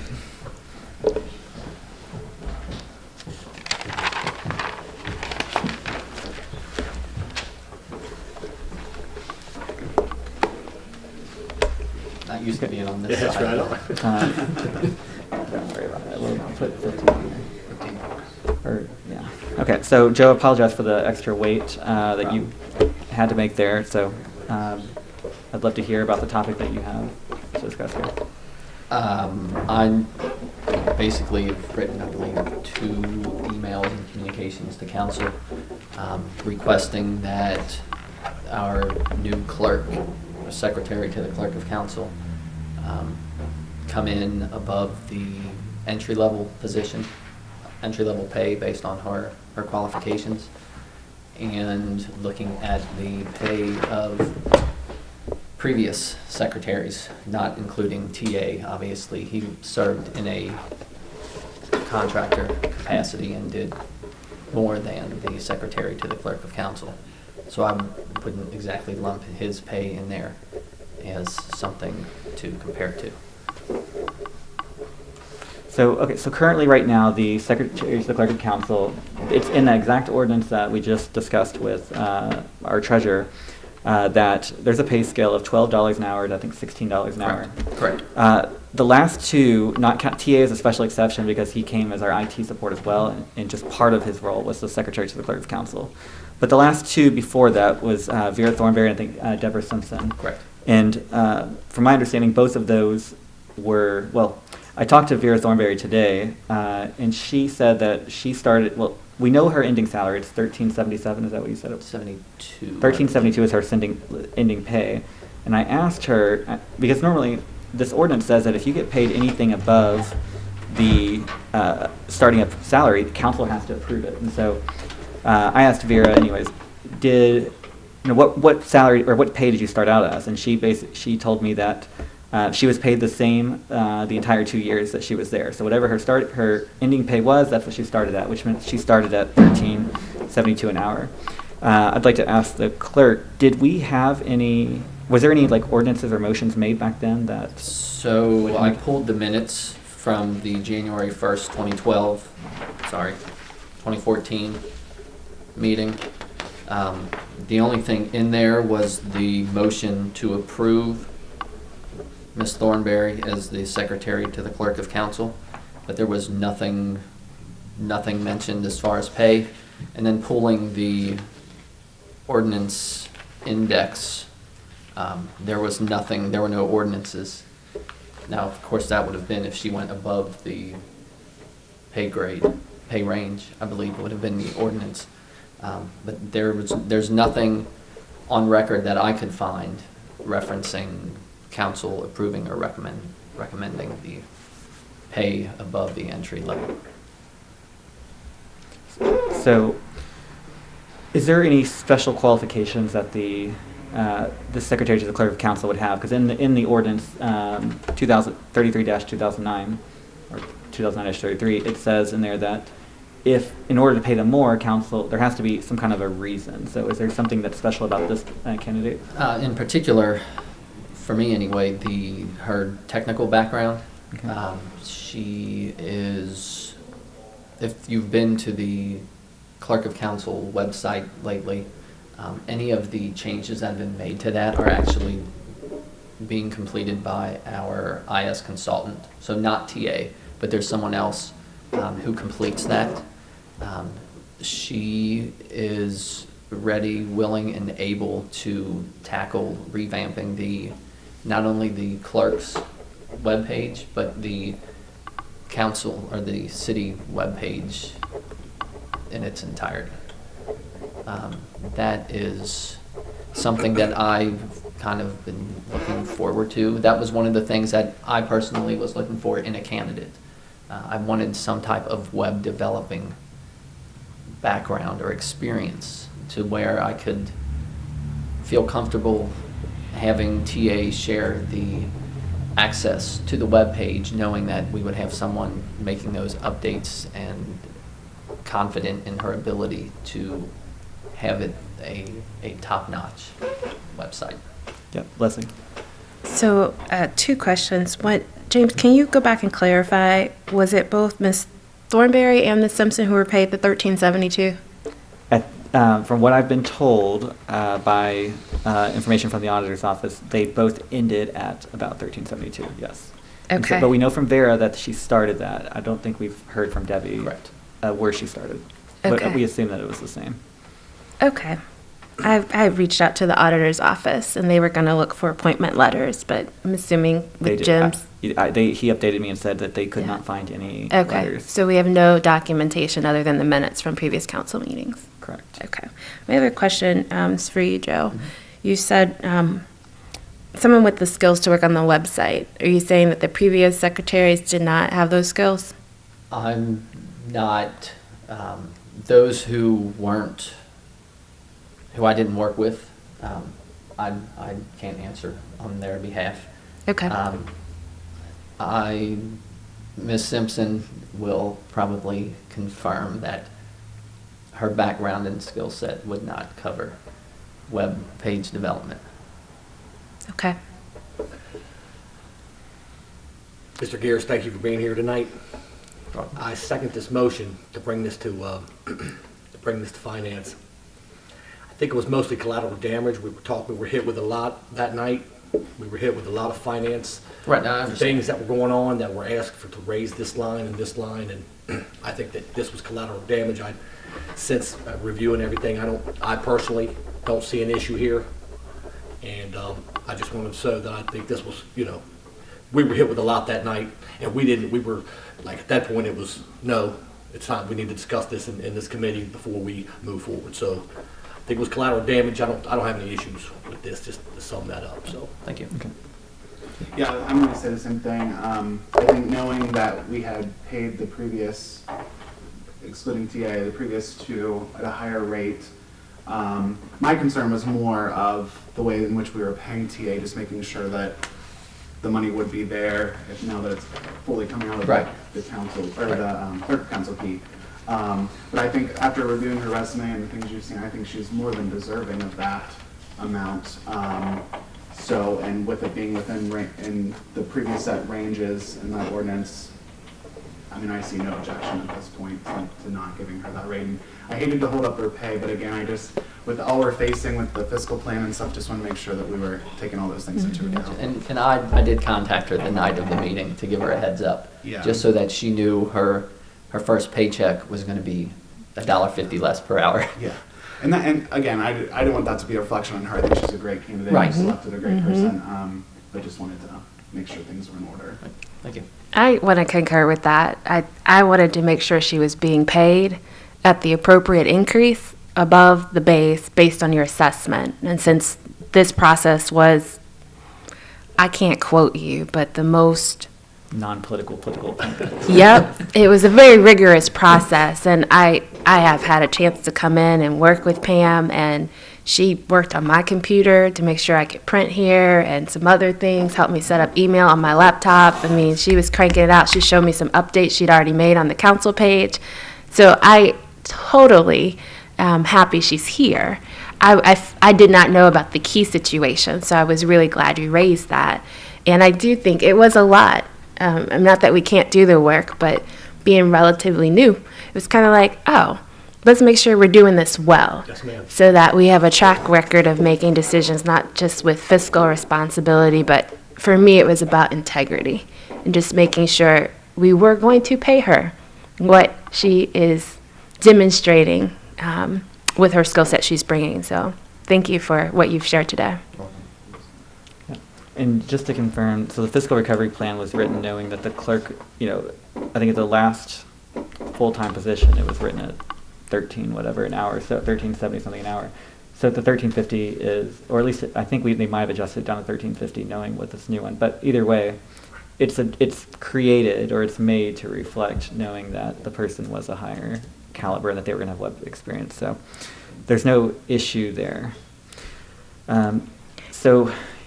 Not used to being on this Yeah, side. that's right. Don't worry about it. We'll put 15 on there. Or, yeah. Okay, so Joe, apologize for the extra weight that you had to make there. So I'd love to hear about the topic that you have to discuss here. I'm basically have written, I believe, 2 emails and communications to council requesting that our new clerk, or secretary to the clerk of council, come in above the entry-level position, entry-level pay based on her qualifications, and looking at the pay of previous secretaries, not including TA, obviously. He served in a contractor capacity and did more than the secretary to the clerk of council. So I wouldn't exactly lump his pay in there as something to compare to. So, okay, so currently, right now, the secretary to the clerk of council, it's in the exact ordinance that we just discussed with our treasurer, that there's a pay scale of $12 an hour to, I think, $16 an hour. Correct. The last 2, not count, TA is a special exception because he came as our IT support as well, and just part of his role was the secretary to the clerk of council. But the last 2 before that was Vera Thornberry and I think Deborah Simpson. Correct. And from my understanding, both of those were, well, I talked to Vera Thornberry today, and she said that she started, well, we know her ending salary, it's $13.77, is that what you said? 72. $13.72 is her ending pay, And I asked her, because normally this ordinance says that if you get paid anything above the starting up salary, the council has to approve it. And so I asked Vera, anyways, what salary or what pay did you start out as? And she told me that she was paid the same the entire 2 years that she was there. So whatever her ending pay was, that's what she started at, which meant she started at $13.72 an hour. I'd like to ask the clerk, was there any like ordinances or motions made back then that? So I pulled the minutes from the January 1st, 2014 meeting. The only thing in there was the motion to approve Ms. Thornberry as the secretary to the clerk of council, but there was nothing mentioned as far as pay. And then pulling the ordinance index, there was nothing, there were no ordinances. Now, of course, that would have been if she went above the pay range, I believe it would have been the ordinance. But there's nothing on record that I could find referencing council approving or recommending the pay above the entry level. So, is there any special qualifications that the secretary to the clerk of council would have? Because in the ordinance 2033-2009 or 2009-33, it says in there that if in order to pay them more, council, there has to be some kind of a reason. So is there something that's special about this candidate? In particular, for me anyway, her technical background. Okay. She is, if you've been to the clerk of council website lately, any of the changes that have been made to that are actually being completed by our IS consultant. So not TA, but there's someone else who completes that. She is ready, willing, and able to tackle revamping not only the clerk's webpage, but the council or the city webpage in its entirety. That is something that I've kind of been looking forward to. That was one of the things that I personally was looking for in a candidate. I wanted some type of web developing background or experience to where I could feel comfortable having TA share the access to the web page, knowing that we would have someone making those updates and confident in her ability to have it a top-notch website. Yeah, Leslie. So, 2 questions. One, James, can you go back and clarify, was it both Ms. Thornberry and Ms. Simpson who were paid the $13.72? From what I've been told by information from the auditor's office, they both ended at about $13.72, yes. Okay. But we know from Vera that she started that. I don't think we've heard from Debbie where she started. Okay. But we assume that it was the same. Okay. I reached out to the auditor's office, and they were going to look for appointment letters, but I'm assuming with Jim's. He updated me and said that they could not find any letters. So we have no documentation other than the minutes from previous council meetings. Correct. Okay. My other question is for you, Joe. Mm-hmm. You said someone with the skills to work on the website. Are you saying that the previous secretaries did not have those skills? I'm not. Those who I didn't work with, I can't answer on their behalf. Okay. Ms. Simpson will probably confirm that her background and skill set would not cover web page development. Okay. Mr. Gears, thank you for being here tonight. I second this motion to bring this to finance. I think it was mostly collateral damage. We were hit with a lot that night. We were hit with a lot of finance things that were going on that were asked to raise this line and this line, and I think that this was collateral damage. Since reviewing everything, I personally don't see an issue here, and I just wanted to say that I think this was, we were hit with a lot that night, and we were like, at that point it was, no, it's time, we need to discuss this in this committee before we move forward. So think it was collateral damage. I don't have any issues with this, just to sum that up, so. Thank you. Yeah, I'm going to say the same thing. I think knowing that we had paid the previous, excluding TA, the previous two at a higher rate, my concern was more of the way in which we were paying TA, just making sure that the money would be there if now that it's fully coming out of Right. the council, or the clerk of council key. But I think after reviewing her resume and the things you've seen, I think she's more than deserving of that amount. So, and with it being within in the previous set ranges in that ordinance, I mean, I see no objection at this point to not giving her that rating. I hated to hold up her pay, but again, I just, with all we're facing with the fiscal plan and stuff, just want to make sure that we were taking all those things into account. And I did contact her the night of the meeting to give her a heads up. Yeah. Just so that she knew her first paycheck was going to be $1.50 less per hour. Yeah. And again, I didn't want that to be a reflection on her. I think she's a great candidate. Right. We selected a great person. But just wanted to make sure things were in order. Thank you. I want to concur with that. I wanted to make sure she was being paid at the appropriate increase above the base based on your assessment. And since this process was, I can't quote you, but the most Non-political, political. Yep, it was a very rigorous process, and I have had a chance to come in and work with Pam, and she worked on my computer to make sure I could print here and some other things, helped me set up email on my laptop. I mean, she was cranking it out. She showed me some updates she'd already made on the council page. So I totally happy she's here. I did not know about the key situation, so I was really glad you raised that. And I do think it was a lot. Not that we can't do the work, but being relatively new, it was kind of like, oh, let's make sure we're doing this well. Yes, ma'am. So that we have a track record of making decisions, not just with fiscal responsibility, but for me, it was about integrity and just making sure we were going to pay her what she is demonstrating with her skill set she's bringing. So thank you for what you've shared today. And just to confirm, so the fiscal recovery plan was written knowing that the clerk, I think at the last full-time position, it was written at 13 whatever an hour, so 13.70 something an hour. So the 13.50 is, or at least I think they might have adjusted it down to 13.50 knowing what this new one, but either way, it's created or it's made to reflect knowing that the person was a higher caliber and that they were going to have web experience. So there's no issue there.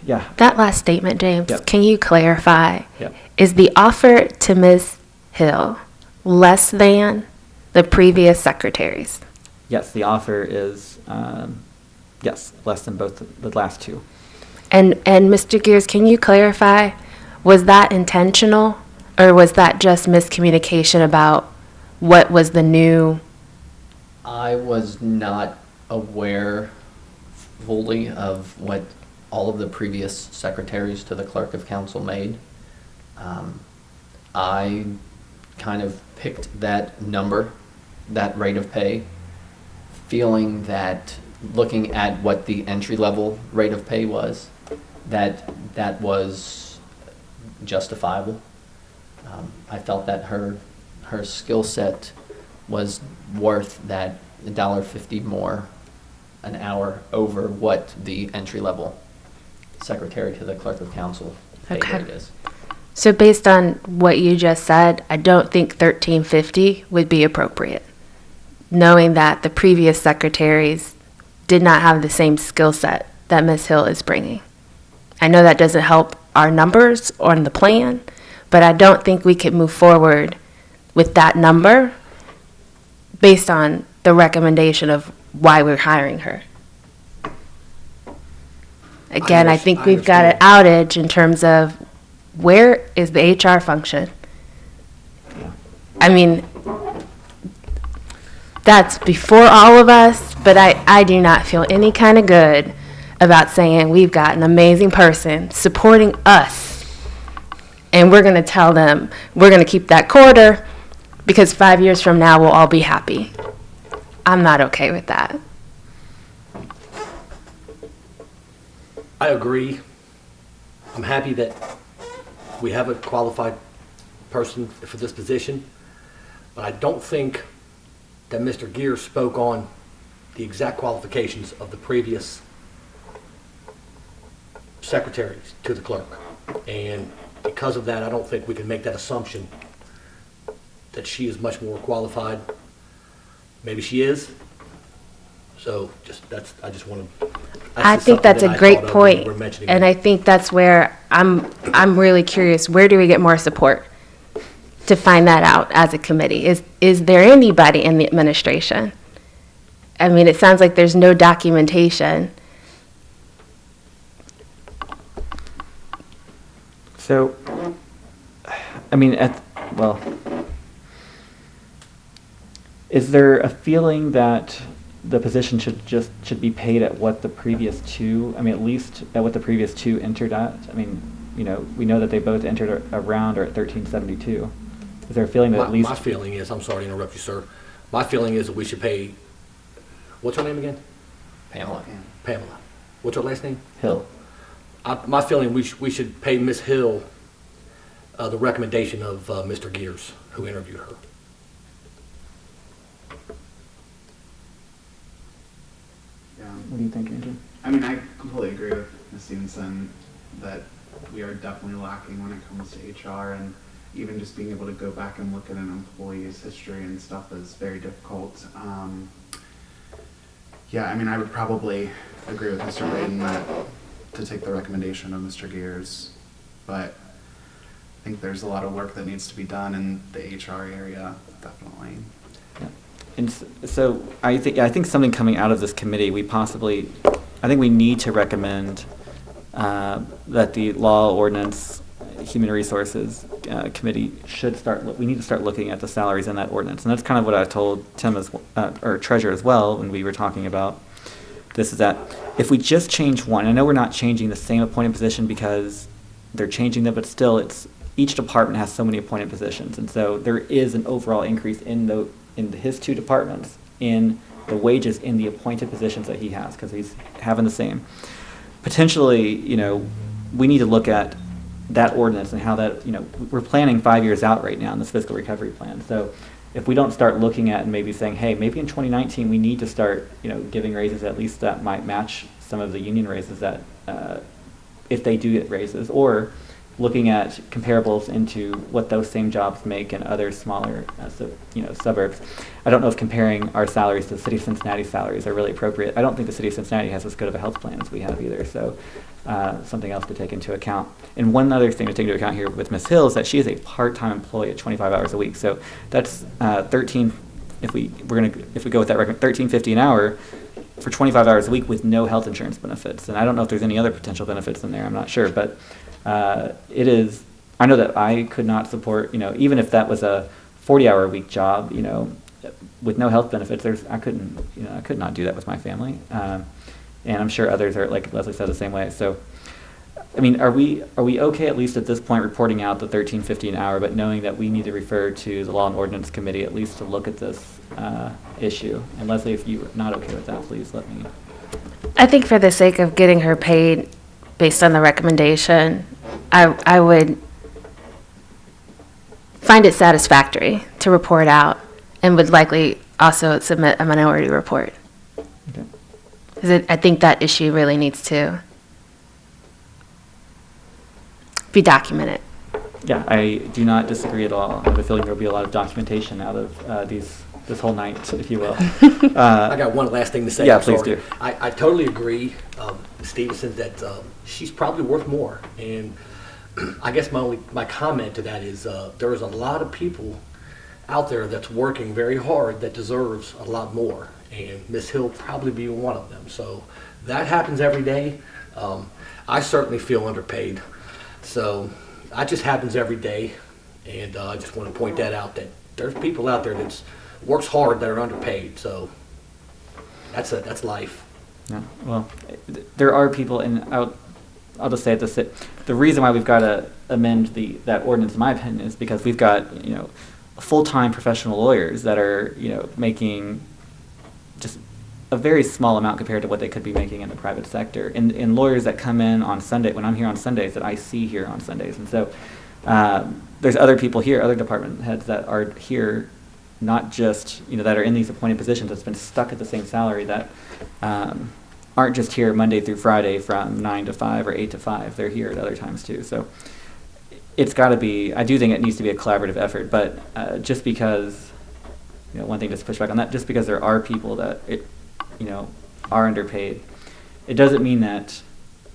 Yeah. That last statement, James, Yep. Can you clarify? Yep. Is the offer to Ms. Hill less than the previous secretaries? Yes, the offer is, less than both the last two. And Mr. Gears, can you clarify, was that intentional or was that just miscommunication about what was the new? I was not aware fully of what all of the previous secretaries to the clerk of council made. I kind of picked that number, that rate of pay, feeling that looking at what the entry-level rate of pay was, that was justifiable. I felt that her skill set was worth that $1.50 more an hour over what the entry-level secretary to the clerk of council pay Okay. rate is. So based on what you just said, I don't think $13.50 would be appropriate, knowing that the previous secretaries did not have the same skill set that Ms. Hill is bringing. I know that doesn't help our numbers on the plan, but I don't think we could move forward with that number based on the recommendation of why we're hiring her. Again, I think we've got an outage in terms of where is the HR function? I mean, that's before all of us, but I do not feel any kind of good about saying we've got an amazing person supporting us, and we're going to tell them we're going to keep that quarter because 5 years from now we'll all be happy. I'm not okay with that. I agree. I'm happy that we have a qualified person for this position, but I don't think that Mr. Gears spoke on the exact qualifications of the previous secretaries to the clerk. And because of that, I don't think we can make that assumption that she is much more qualified. Maybe she is. So I just want to. I think that's a great point, and I think that's where I'm really curious. Where do we get more support to find that out as a committee? Is there anybody in the administration? I mean, it sounds like there's no documentation. So, I mean, is there a feeling that the position should be paid at what the previous two, I mean, at least at what the previous two entered at? I mean, you know, we know that they both entered around or at 1372. Is there a feeling that at least... My feeling is, I'm sorry to interrupt you, sir. My feeling is that we should pay, what's her name again? Pamela. Pamela. What's her last name? Hill. My feeling, we should pay Ms. Hill the recommendation of Mr. Gears, who interviewed her. Yeah. What do you think, Andrew? I mean, I completely agree with Ms. Stevenson that we are definitely lacking when it comes to HR, and even just being able to go back and look at an employee's history and stuff is very difficult. Yeah, I mean, I would probably agree with Mr. Braden that to take the recommendation of Mr. Gears, but I think there's a lot of work that needs to be done in the HR area, definitely. Yeah. And so I think something coming out of this committee, I think we need to recommend that the Law, Ordinance, Human Resources Committee we need to start looking at the salaries in that ordinance. And that's kind of what I told Tim or Treasurer as well when we were talking about this, is that if we just change one, I know we're not changing the same appointed position because they're changing them, but still each department has so many appointed positions. And so there is an overall increase in his two departments in the wages in the appointed positions that he has, because he's having the same. Potentially, you know, we need to look at that ordinance and how that, you know, we're planning 5 years out right now in this fiscal recovery plan. So if we don't start looking at and maybe saying, hey, maybe in 2019 we need to start, you know, giving raises at least that might match some of the union raises that, if they do get raises, or looking at comparables into what those same jobs make in other smaller, suburbs. I don't know if comparing our salaries to the city of Cincinnati salaries are really appropriate. I don't think the city of Cincinnati has as good of a health plan as we have either, so something else to take into account. And one other thing to take into account here with Ms. Hill is that she is a part-time employee at 25 hours a week, so that's 13. If we go with that record, $13.50 an hour for 25 hours a week with no health insurance benefits. And I don't know if there's any other potential benefits in there. I'm not sure, but it is. I know that I could not support, you know, even if that was a 40-hour a week job, you know, with no health benefits. I could not do that with my family. And I'm sure others are, like Leslie said, the same way. So, I mean, are we okay at least at this point reporting out the $13.50 an hour, but knowing that we need to refer to the Law and Ordinance Committee at least to look at this issue? And Leslie, if you're not okay with that, please let me. I think for the sake of getting her paid based on the recommendation, I would find it satisfactory to report out, and would likely also submit a minority report. Okay. 'Cause I think that issue really needs to be documented. Yeah, I do not disagree at all. I have a feeling there will be a lot of documentation out of this whole night, if you will. I got one last thing to say. Yeah, I'm please sorry. do. I totally agree, Stevenson, that she's probably worth more. And I guess my comment to that is there is a lot of people out there that's working very hard that deserves a lot more. And Ms. Hill probably be one of them. So that happens every day. I certainly feel underpaid. So that just happens every day. And I just want to point that out, that there's people out there that works hard that are underpaid. So that's life. Yeah, well, there are people, and I'll just say it, the reason why we've got to amend that ordinance, in my opinion, is because we've got, you know, full-time professional lawyers that are, you know, making just a very small amount compared to what they could be making in the private sector. And lawyers that come in on Sunday, when I'm here on Sundays, that I see here on Sundays. And so there's other people here, other department heads that are here not just, that are in these appointed positions that's been stuck at the same salary that aren't just here Monday through Friday from 9 to 5 or 8 to 5. They're here at other times too. So it's got to be, I do think it needs to be a collaborative effort, but just because, one thing just to push back on that, just because there are people that, are underpaid, it doesn't mean that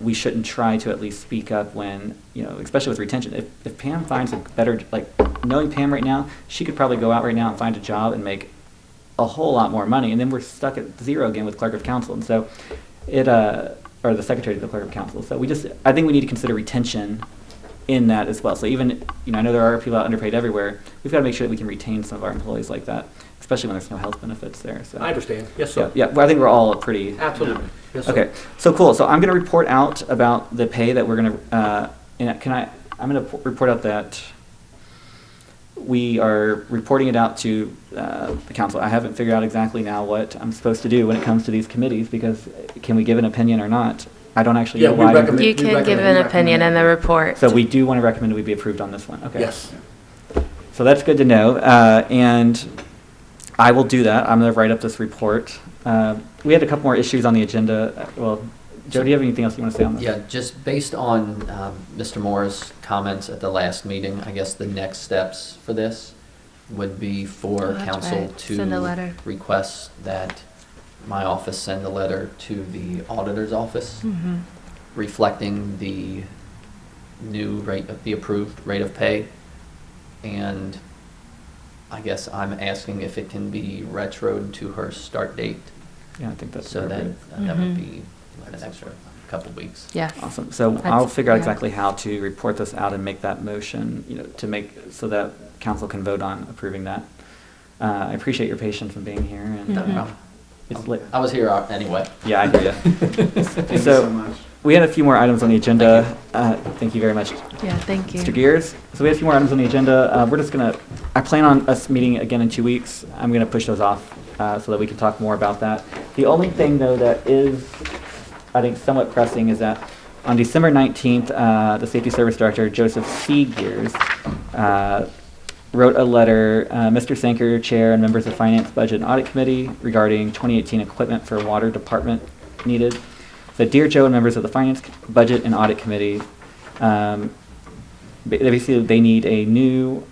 we shouldn't try to at least speak up when, especially with retention. If Pam finds a better, knowing Pam right now, she could probably go out right now and find a job and make a whole lot more money, and then we're stuck at zero again with clerk of council. And so or the secretary to the clerk of council. So I think we need to consider retention in that as well. So even, I know there are people out underpaid everywhere. We've got to make sure that we can retain some of our employees like that, especially when there's no health benefits there. So I understand. Yes, sir. Yeah, well, I think we're all pretty. Absolutely. Yes, sir. Okay, so cool. So I'm going to report out about the pay that we're going to, I'm going to report out that we are reporting it out to the council. I haven't figured out exactly now what I'm supposed to do when it comes to these committees, because can we give an opinion or not? I don't actually know why. You can give an opinion in the report. So we do want to recommend we be approved on this one. Okay. Yes. So that's good to know. And I will do that. I'm going to write up this report. We had a couple more issues on the agenda. Well, Joe, do you have anything else you want to say on this? Yeah, just based on Mr. Moore's comments at the last meeting, I guess the next steps for this would be for Oh, that's council right. to Send a letter. request that my office send a letter to the auditor's office Mm-hmm. reflecting the new rate of the approved rate of pay. And I guess I'm asking if it can be retroed to her start date. Yeah, I think that's So that, appropriate. that would Mhm. be an extra couple weeks. Yes. Awesome. So That's- I'll figure out yeah. exactly how to report this out and make that motion, to make, so that council can vote on approving that. I appreciate your patience in being here, and No Mhm. problem. it's lit. I was here anyway. Yeah, I hear you. Thank you So- so much. We had a few more items on the agenda. Thank you very much, Yeah, thank you. Mr. Gears. So we have a few more items on the agenda. We're just gonna, I plan on us meeting again in 2 weeks. I'm gonna push those off so that we can talk more about that. The only thing though that is, I think, somewhat pressing is that on December 19th, the Safety Service Director, Joseph C. Gears, wrote a letter, Mr. Sanker, Chair, and members of Finance, Budget, and Audit Committee regarding 2018 equipment for Water Department needed. So, Dear Joe and members of the Finance, Budget, and Audit Committee, basically they need a new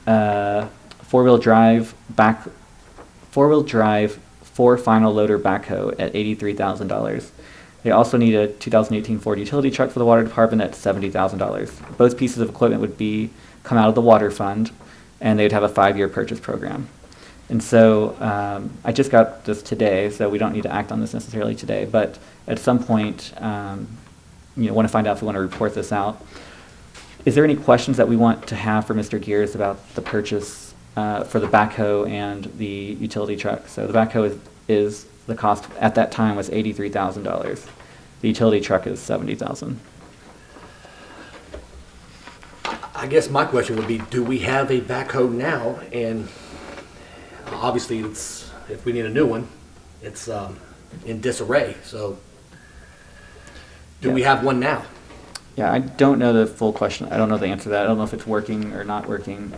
four-wheel drive 4-final loader backhoe at $83,000. They also need a 2018 Ford utility truck for the Water Department at $70,000. Both pieces of equipment would come out of the Water Fund, and they would have a 5-year purchase program. And so I just got this today, so we don't need to act on this necessarily today, but at some point, want to find out if we want to report this out. Is there any questions that we want to have for Mr. Gears about the purchase for the backhoe and the utility truck? So the backhoe is the cost at that time was $83,000. The utility truck is $70,000. I guess my question would be, do we have a backhoe now? And obviously, if we need a new one, it's in disarray. So, do we Yeah. have one now? Yeah, I don't know the full question. I don't know the answer to that. I don't know if it's working or not working.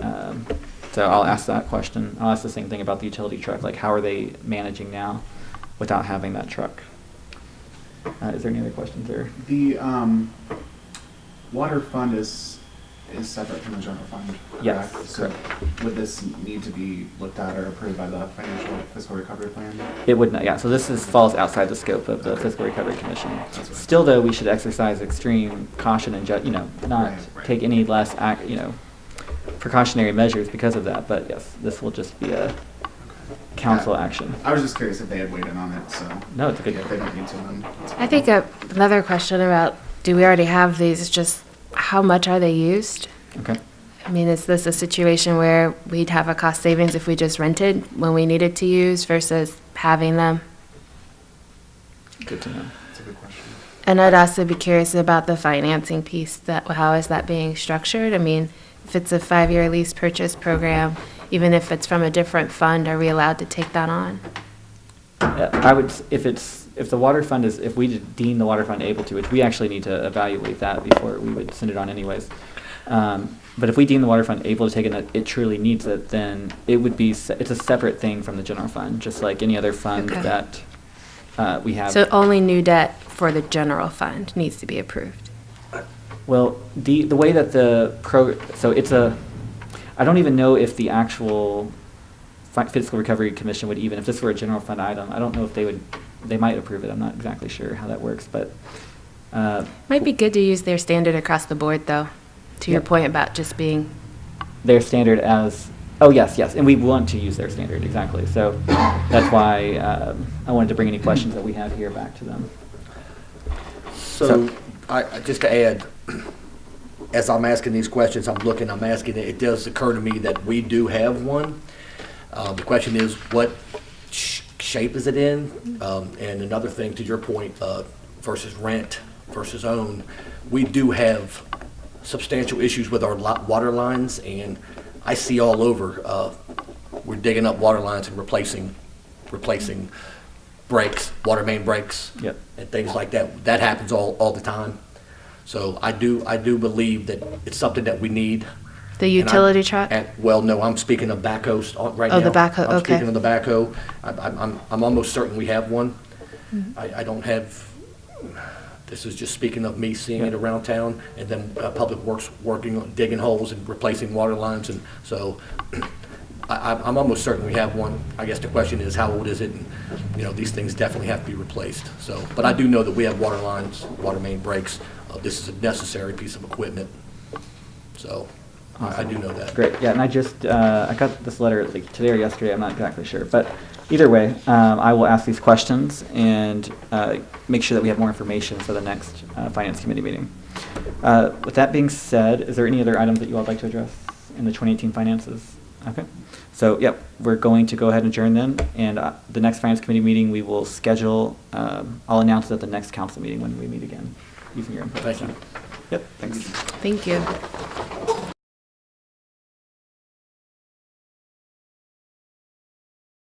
So I'll ask that question. I'll ask the same thing about the utility truck. Like, how are they managing now without having that truck? Is there any other questions there? The water fund is separate from the general fund, correct? Yes, So would this need to be looked at or approved by the financial fiscal recovery plan? It would not, yeah. So this falls outside the scope of the Fiscal Recovery Commission. That's right. Still, though, we should exercise extreme caution and, not Right. take any less precautionary measures because of that. But yes, this will just be a council action. I was just curious if they had weighed in on it, so. No, it's a good If they don't need to, then. it's I fine. think another question about, do we already have these, is just how much are they used? Okay. I mean, is this a situation where we'd have a cost savings if we just rented when we needed to use versus having them? Good to know. That's a good question. And I'd also be curious about the financing piece, how is that being structured? I mean, if it's a 5-year lease purchase program, even if it's from a different fund, are we allowed to take that on? I would, if the water fund if we deem the water fund able to, which we actually need to evaluate that before we would send it on anyways. but if we deem the water fund able to take it, and it truly needs it, then it would be, it's a separate thing from the general fund, just like any other fund Okay. that we have. So only new debt for the general fund needs to be approved. Well, the way that so it's I don't even know if the actual Fiscal Recovery Commission would even, if this were a general fund item, I don't know if they might approve it. I'm not exactly sure how that works, but. Might be good to use their standard across the board, though, to your Yeah. point about just being, Their standard as, oh, yes, and we want to use their standard, exactly. So that's why I wanted to bring any questions that we have here back to them. So, just to add, as I'm asking these questions, I'm asking, it does occur to me that we do have one. The question is, what shape is it in? And another thing, to your point, versus rent versus own, we do have substantial issues with our water lines, and I see all over, we're digging up water lines and replacing breaks, water main breaks, Yep. and things like that. That happens all the time. So I do believe that it's something that we need. the And utility truck? Well, no, I'm speaking of backhoes right now. Oh, the backhoe, I'm okay. speaking of the backhoe. I'm almost certain we have one. Mm-hmm. I don't have, this is just speaking of me seeing it around town, and then Public Works working, on digging holes and replacing water lines, and so I'm almost certain we have one. I guess the question is, how old is it? And, these things definitely have to be replaced. So, but I do know that we have water lines, water main breaks. This is a necessary piece of equipment. So, I do know that. Great, yeah, and I got this letter like today or yesterday, I'm not exactly sure. But either way, I will ask these questions and make sure that we have more information for the next Finance Committee meeting. With that being said, is there any other items that you all would like to address in the 2018 finances? Okay, so, yep, we're going to go ahead and adjourn then, and the next Finance Committee meeting we will schedule, I'll announce it at the next council meeting when we meet again, using your input. Thank you. So, yep, thanks. Thank you.